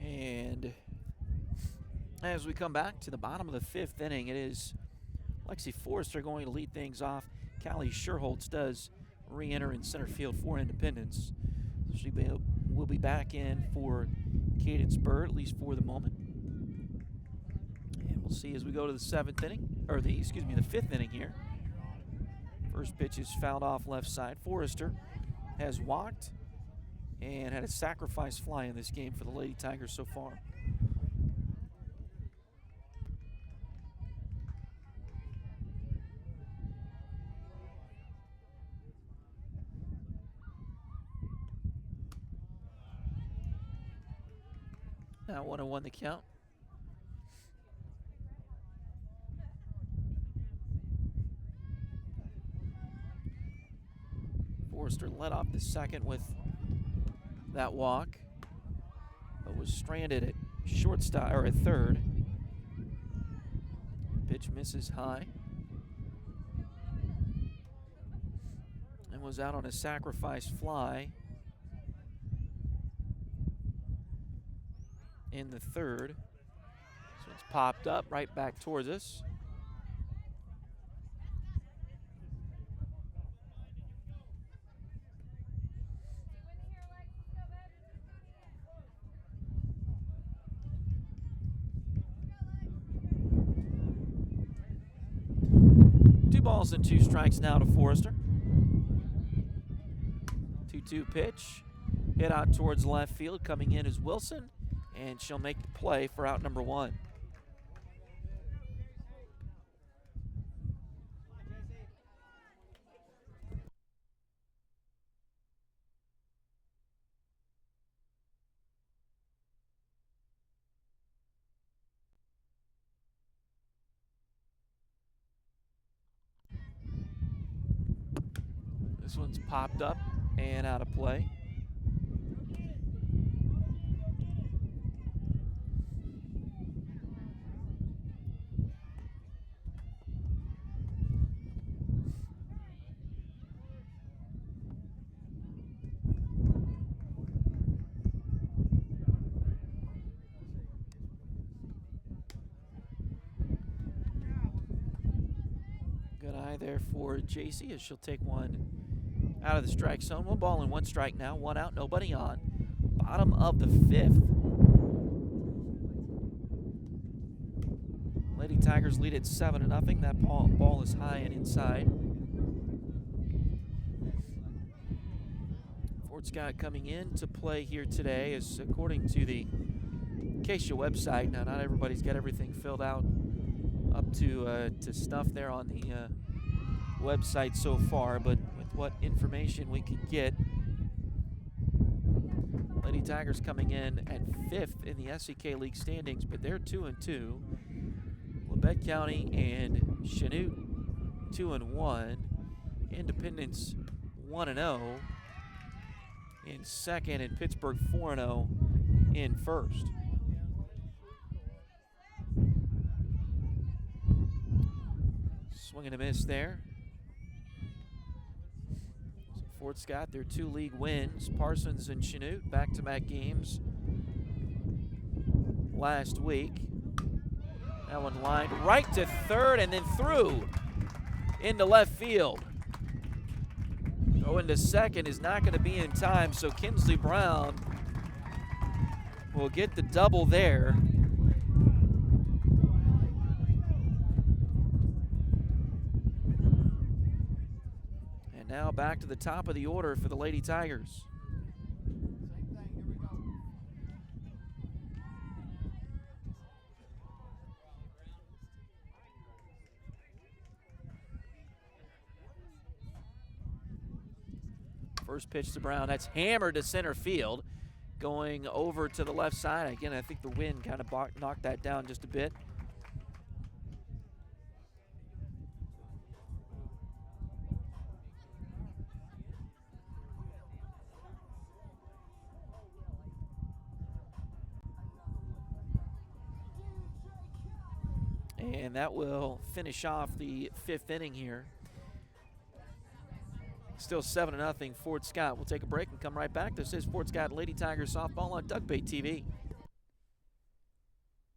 And as we come back to the bottom of the fifth inning, it is Lexi Forrester going to lead things off. Callie Sherholtz does re-enter in center field for Independence. She will be back in for Cadence Bird, at least for the moment. And we'll see as we go to the seventh inning, or the fifth inning here. First pitch is fouled off left side. Forrester has walked and had a sacrifice fly in this game for the Lady Tigers so far. Now 1-1 the count. Forrester led off the second with that walk, but was stranded at shortstop or at third. Pitch misses high and was out on a sacrifice fly in the third. So it's popped up right back towards us. Two balls and two strikes now to Forrester. 2-2 pitch. Hit out towards left field. Coming in is Wilson, and she'll make the play for out number one. This one's popped up and out of play. Good eye there for JC as she'll take one out of the strike zone. 1 ball and 1 strike now. 1 out, nobody on. Bottom of the 5th. Lady Tigers lead at 7-0. That ball is high and inside. Fort Scott coming in to play here today is, according to the Acacia website, now not everybody's got everything filled out up to snuff there on the website so far, but with what information we could get, Lady Tigers coming in at 5th in the SEK League standings, but they're 2-2. Labette County and Chanute 2-1. Independence 1-0 in second, and Pittsburgh 4-0 in first. Swing and a miss there. So Fort Scott, their 2 league wins. Parsons and Chanute, back-to-back games last week. That one lined right to third and then through into left field. Going to second is not going to be in time, so Kinsley Brown will get the double there. And now back to the top of the order for the Lady Tigers. First pitch to Brown. That's hammered to center field. Going over to the left side. Again, I think the wind kind of knocked that down just a bit. And that will finish off the 5th inning here. Still 7-0 Fort Scott. We'll take a break and come right back. This is Fort Scott Lady Tigers softball on Duckbait TV.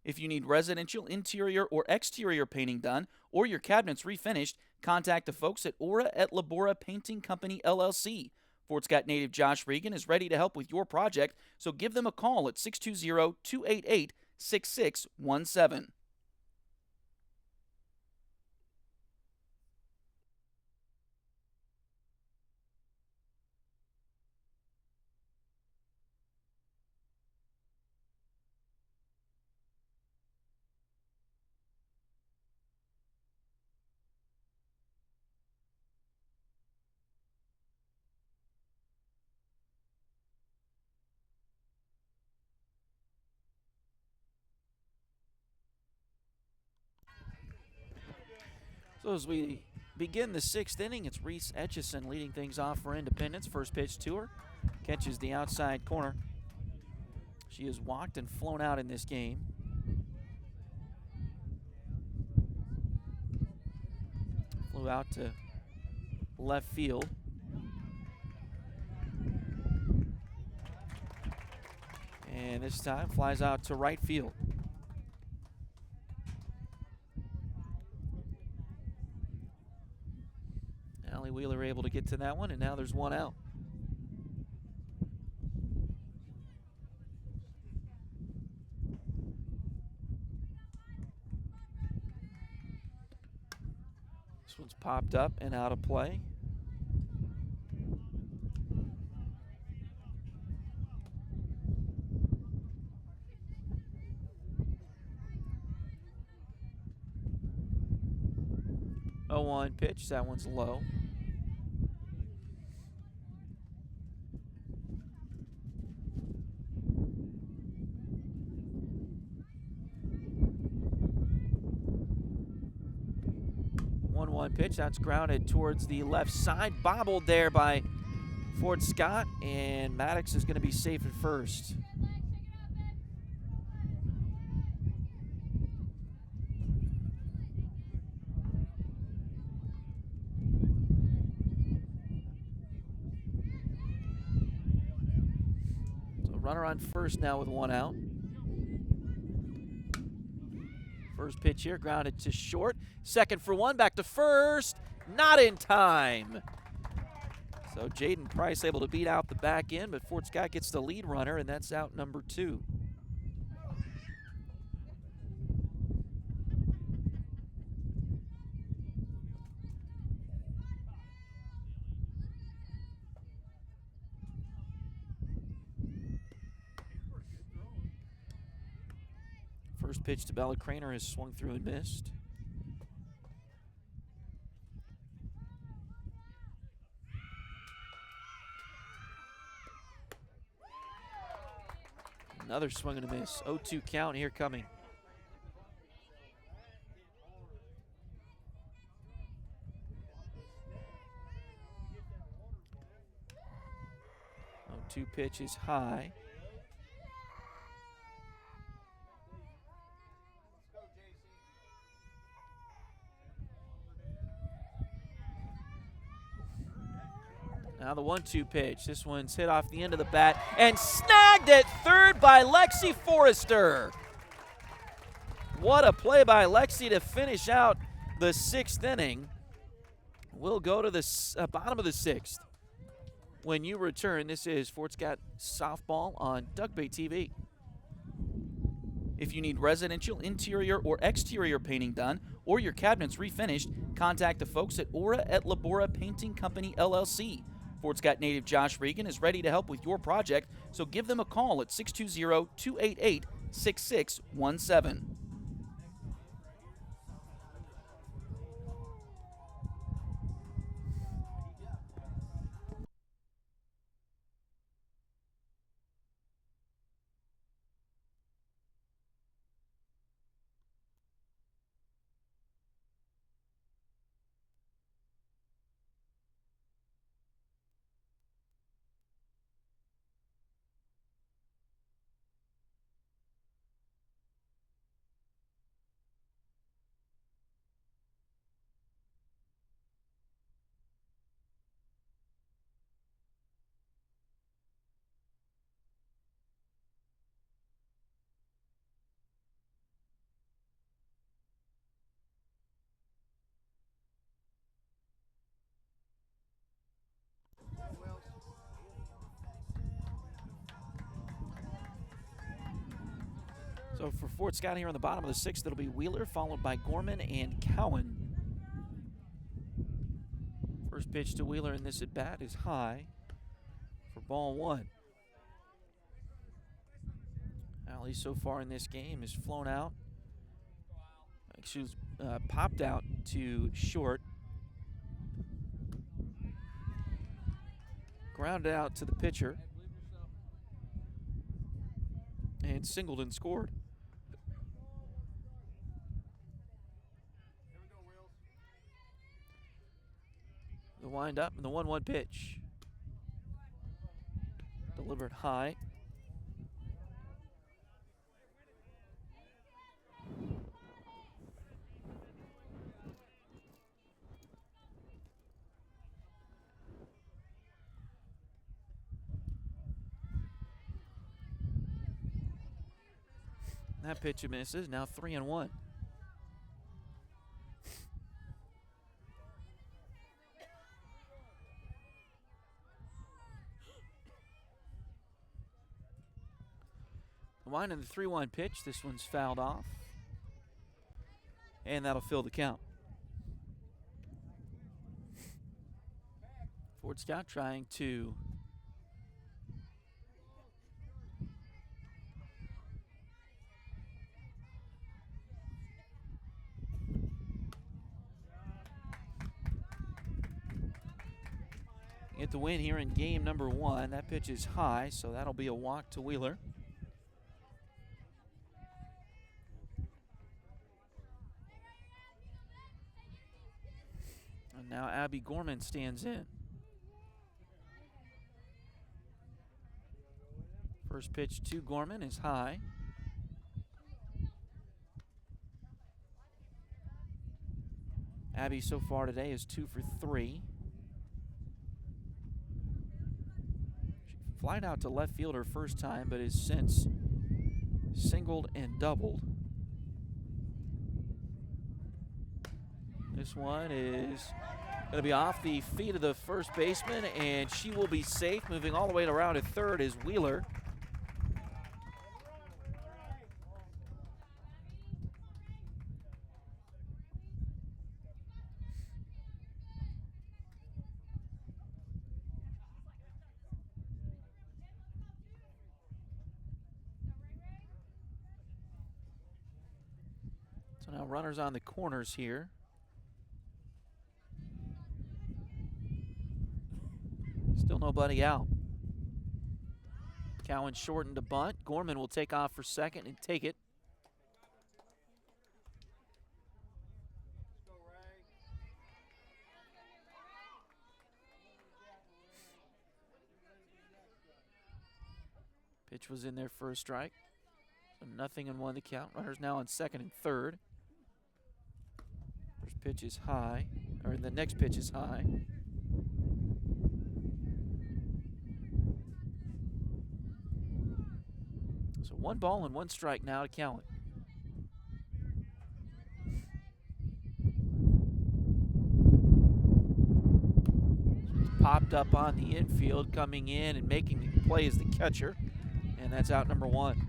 If you need residential interior or exterior painting done or your cabinets refinished, contact the folks at Aura et Labora Painting Company, LLC. Fort Scott native Josh Regan is ready to help with your project, so give them a call at 620-288-6617. So as we begin the 6th inning, it's Reese Etchison leading things off for Independence. First pitch to her, catches the outside corner. She has walked and flown out in this game. Flew out to left field. And this time flies out to right field. Allie Wheeler able to get to that one, and now there's one out. This one's popped up and out of play. Oh, 1 pitch, that one's low. One pitch, that's grounded towards the left side, bobbled there by Ford Scott, and Maddox is going to be safe at first. So runner on first now with one out. First pitch here, grounded to short. Second for one, back to first. Not in time. So Jaden Price able to beat out the back end, but Fort Scott gets the lead runner, and that's out number 2. First pitch to Bella Craner has swung through and missed. Another swing and a miss. 0-2 count here coming. Oh, 2 pitch is high. Now the 1-2 pitch. This one's hit off the end of the bat and snagged at third by Lexi Forrester. What a play by Lexi to finish out the 6th inning. We'll go to the bottom of the 6th. When you return, this is Fort Scott Softball on Duck Bay TV. If you need residential interior or exterior painting done or your cabinets refinished, contact the folks at Aura et Labora Painting Company, LLC. Fort Scott native Josh Regan is ready to help with your project, so give them a call at 620-288-6617. So for Fort Scott here on the bottom of the 6th, it'll be Wheeler, followed by Gorman and Cowan. First pitch to Wheeler in this at-bat is high for ball 1. Allie so far in this game has flown out. She was popped out to short. Grounded out to the pitcher. And singled and scored. wind up in the 1-1 pitch. Delivered high. That pitch misses. Now 3-1. Wind in the 3-1 pitch. This one's fouled off. And that'll fill the count. Ford Scout trying to get the win here in game number 1. That pitch is high, so that'll be a walk to Wheeler. And now Abby Gorman stands in. First pitch to Gorman is high. Abby so far today is 2 for 3. She flied out to left field her first time, but has since singled and doubled. This one is going to be off the feet of the first baseman, and she will be safe. Moving all the way around at third is Wheeler. So now runners on the corners here. Still nobody out. Cowan shortened to bunt. Gorman will take off for second and take it. Pitch was in there for a strike. So 0-1 the count. Runners now on second and third. First pitch is high, or the next pitch is high. So 1 ball and 1 strike now to Cowan. Popped up on the infield, coming in and making the play as the catcher, and that's out number 1.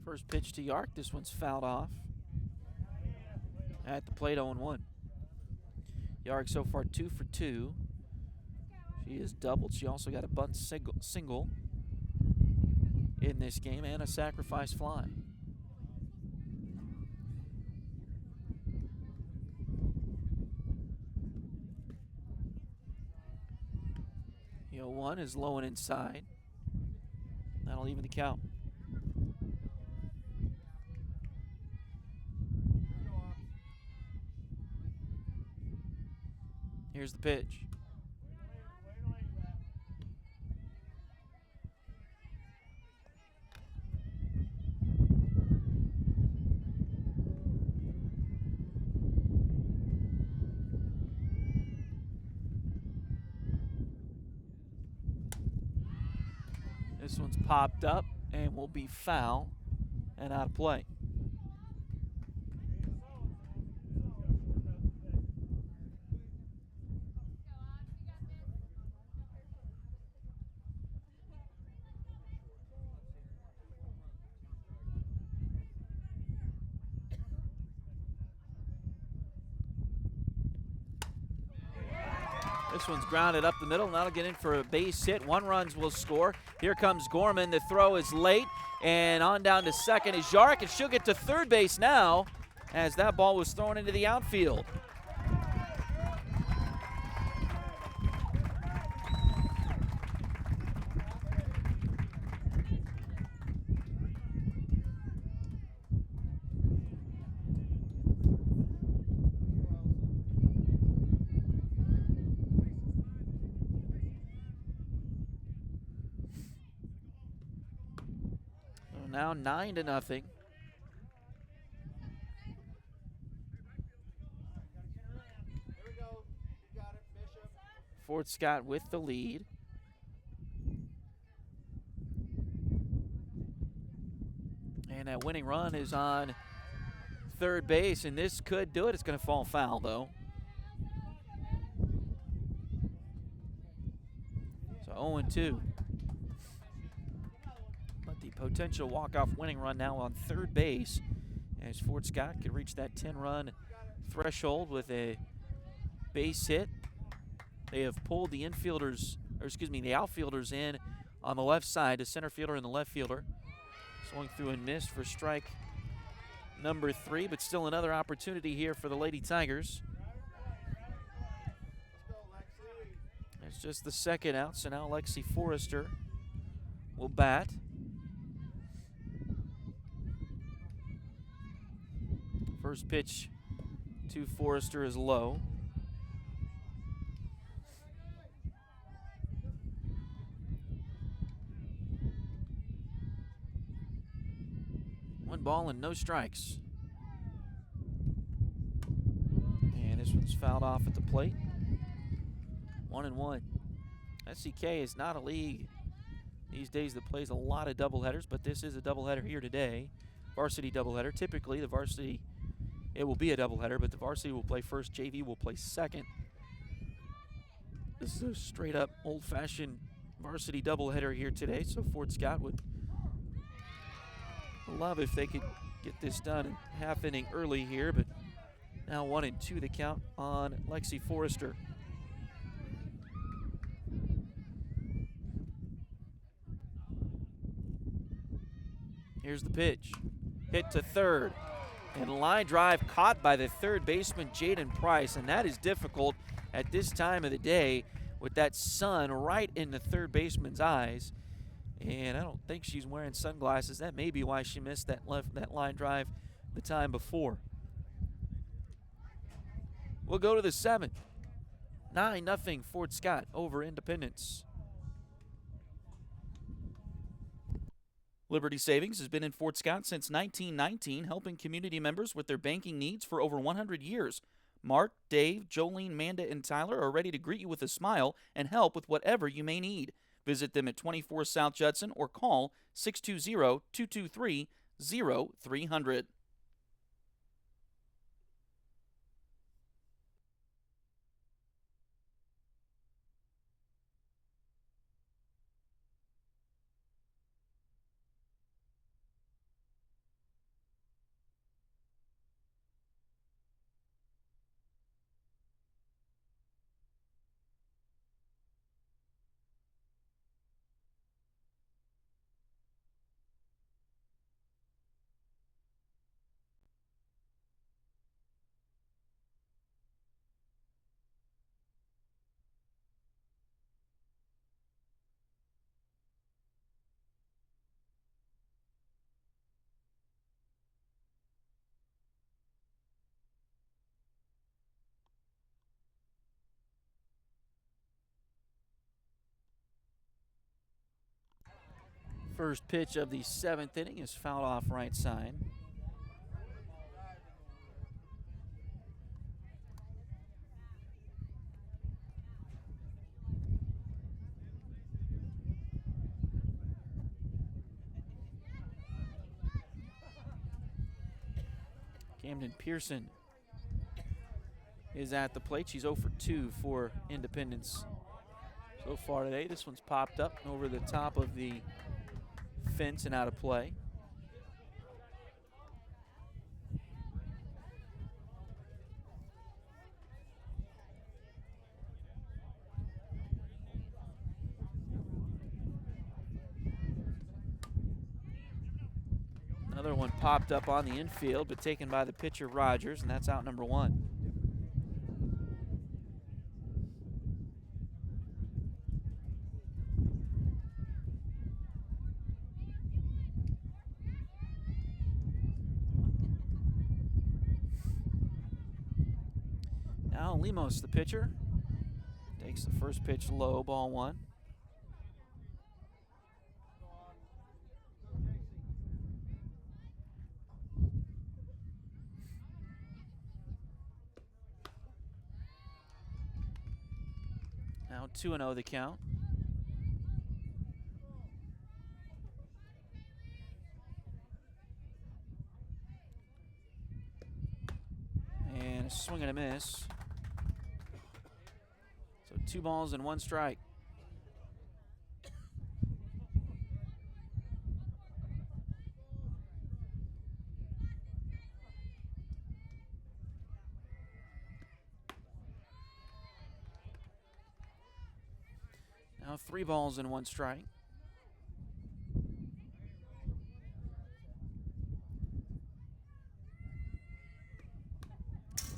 First pitch to Yark. This one's fouled off. At the plate, 0-1. Yark so far 2 for 2. She is doubled. She also got a bunt single in this game and a sacrifice fly. The 0-1 is low and inside. That'll even the count. Here's the pitch. This one's popped up and will be foul and out of play. This one's grounded up the middle, and that'll get in for a base hit. 1 run will score. Here comes Gorman. The throw is late, and on down to second is Jarek, and she'll get to third base now as that ball was thrown into the outfield. Now 9-0. Fort Scott with the lead. And that winning run is on third base, and this could do it. It's going to fall foul, though. So 0-2. The potential walk-off winning run now on third base as Fort Scott could reach that 10-run threshold with a base hit. They have pulled the the outfielders in on the left side, the center fielder and the left fielder. Swung through and missed for strike number 3, but still another opportunity here for the Lady Tigers. It's just the second out, so now Lexi Forrester will bat. First pitch to Forrester is low. One ball and no strikes. And this one's fouled off at the plate. 1-1. SCK is not a league these days that plays a lot of doubleheaders, but this is a doubleheader here today. Varsity doubleheader. Typically, the varsity, it will be a doubleheader, but the varsity will play first, JV will play second. This is a straight-up, old-fashioned varsity doubleheader here today, so Fort Scott would love if they could get this done in half inning early here, but now 1-2 the count on Lexi Forrester. Here's the pitch. Hit to third. And line drive caught by the third baseman, Jaden Price, and that is difficult at this time of the day with that sun right in the third baseman's eyes. And I don't think she's wearing sunglasses. That may be why she missed that line drive the time before. We'll go to the 7th. 9-0 Fort Scott over Independence. Liberty Savings has been in Fort Scott since 1919, helping community members with their banking needs for over 100 years. Mark, Dave, Jolene, Manda, and Tyler are ready to greet you with a smile and help with whatever you may need. Visit them at 24 South Judson or call 620-223-0300. First pitch of the 7th inning is fouled off right side. Camden Pearson is at the plate. She's 0 for 2 for Independence so far today. This one's popped up over the top of the fence and out of play. Another one popped up on the infield, but taken by the pitcher Rogers, and that's out number one. Now Lemos, the pitcher, takes the first pitch low, ball one. Now 2-0 the count. And a swing and a miss. So 2 balls and 1 strike. Now 3 balls and 1 strike.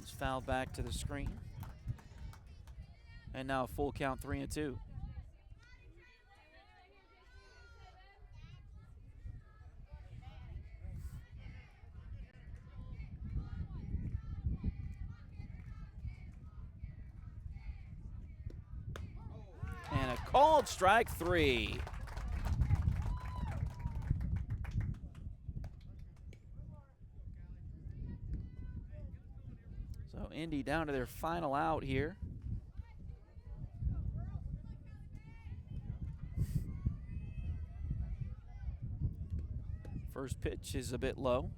It's fouled back to the screen. And now a full count, 3-2. And a called strike 3. So Indy down to their final out here. First pitch is a bit low.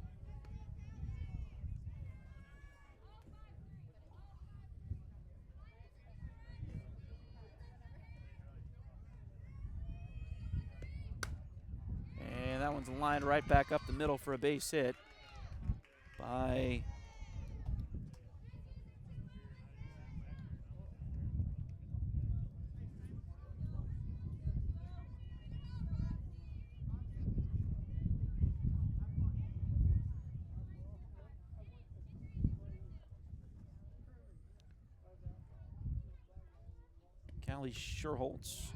And that one's lined right back up the middle for a base hit by Callie Sherholtz.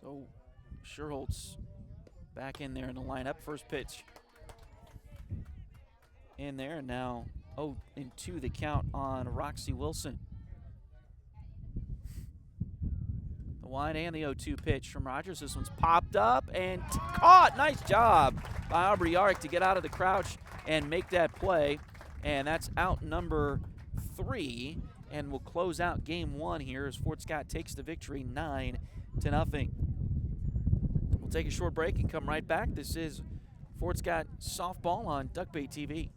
So Sherholtz back in there in the lineup. First pitch in there, and now 0-2 the count on Roxy Wilson. The wide and the 0-2 pitch from Rogers. This one's popped up and caught. Nice job by Aubrey Yarrick to get out of the crouch and make that play. And that's out number 3. And we'll close out game 1 here as Fort Scott takes the victory 9-0. We'll take a short break and come right back. This is Fort Scott Softball on Duck Bay TV.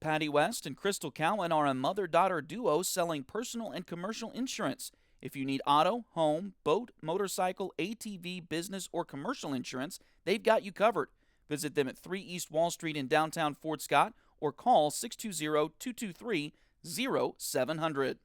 Patty West and Crystal Cowan are a mother-daughter duo selling personal and commercial insurance. If you need auto, home, boat, motorcycle, ATV, business, or commercial insurance, they've got you covered. Visit them at 3 East Wall Street in downtown Fort Scott or call 620-223-0700.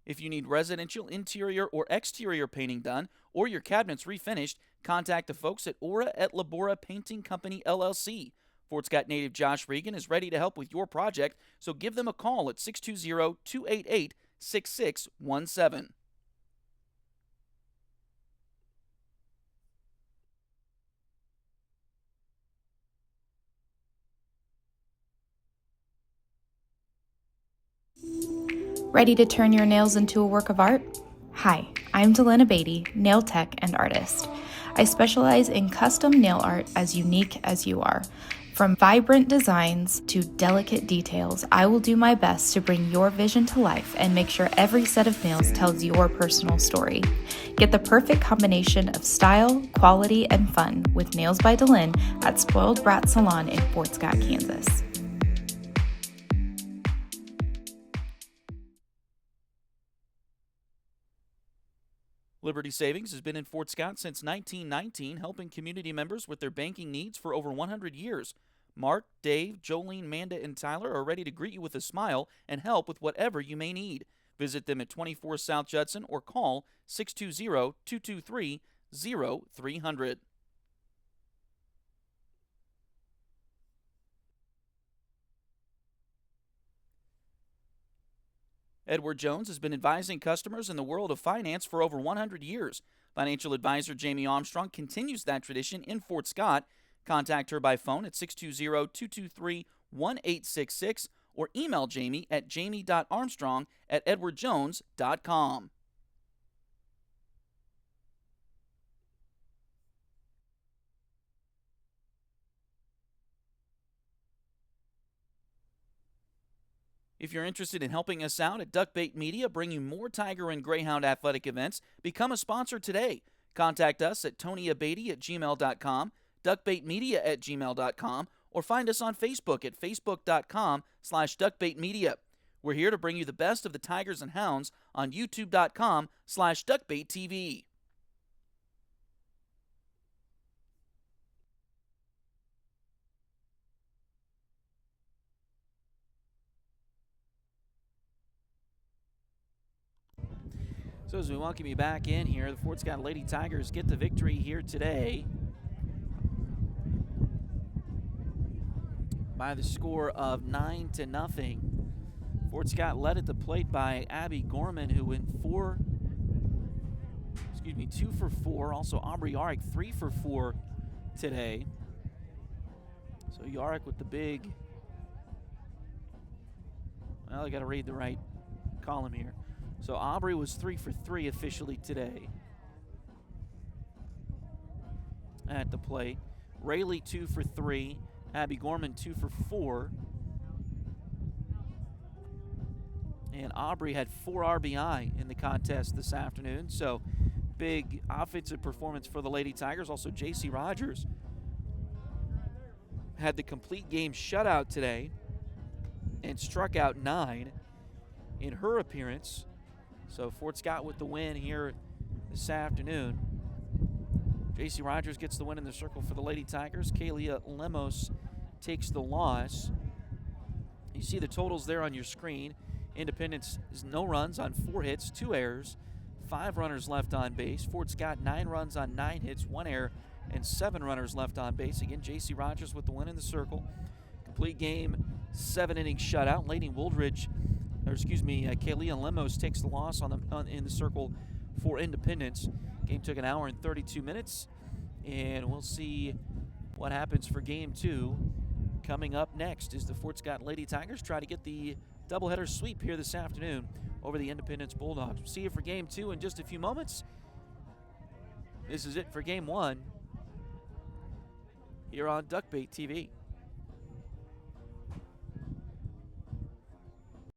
If you need residential interior or exterior painting done or your cabinets refinished, contact the folks at Aura et Labora Painting Company, LLC. Fort Scott native Josh Regan is ready to help with your project, so give them a call at 620-288-6617. Ready to turn your nails into a work of art? Hi, I'm Delana Beatty, nail tech and artist. I specialize in custom nail art as unique as you are. From vibrant designs to delicate details, I will do my best to bring your vision to life and make sure every set of nails tells your personal story. Get the perfect combination of style, quality, and fun with Nails by Delin at Spoiled Brat Salon in Fort Scott, Kansas. Liberty Savings has been in Fort Scott since 1919, helping community members with their banking needs for over 100 years. Mark, Dave, Jolene, Manda, and Tyler are ready to greet you with a smile and help with whatever you may need. Visit them at 24 South Judson or call 620-223-0300. Edward Jones has been advising customers in the world of finance for over 100 years. Financial advisor Jamie Armstrong continues that tradition in Fort Scott. Contact her by phone at 620-223-1866 or email Jamie at jamie.armstrong@edwardjones.com. If you're interested in helping us out at Duckbait Media, bringing more Tiger and Greyhound athletic events, become a sponsor today. Contact us at tonyabady@gmail.com, duckbaitmedia@gmail.com, or find us on Facebook at facebook.com/duckbaitmedia. We're here to bring you the best of the Tigers and Hounds on youtube.com/duckbaittv. So as we welcome you back in here, the Fort Scott Lady Tigers get the victory here today by the score of 9-0. Fort Scott led at the plate by Abby Gorman, who went 2 for 4. Also Aubrey Yarick 3 for 4 today. So Yarick with the big, well, I got to read the right column here. So Aubrey was 3 for 3 officially today at the plate. Rayleigh 2 for 3. Abby Gorman 2 for 4. And Aubrey had 4 RBI in the contest this afternoon. So big offensive performance for the Lady Tigers. Also J.C. Rogers had the complete game shutout today and struck out 9 in her appearance. So Fort Scott with the win here this afternoon. J.C. Rogers gets the win in the circle for the Lady Tigers. Kalia Lemos takes the loss. You see the totals there on your screen. Independence is no runs on 4 hits, 2 errors, 5 runners left on base. Fort Scott 9 runs on 9 hits, 1 error, and 7 runners left on base. Again, J.C. Rogers with the win in the circle. Complete game, 7-inning shutout. Lady Woolridge, Kalia Lemos takes the loss in the circle for Independence. Game took an hour and 32 minutes, and we'll see what happens for Game 2. Coming up next is the Fort Scott Lady Tigers try to get the doubleheader sweep here this afternoon over the Independence Bulldogs. We'll see you for Game 2 in just a few moments. This is it for Game 1 here on Duckbait TV.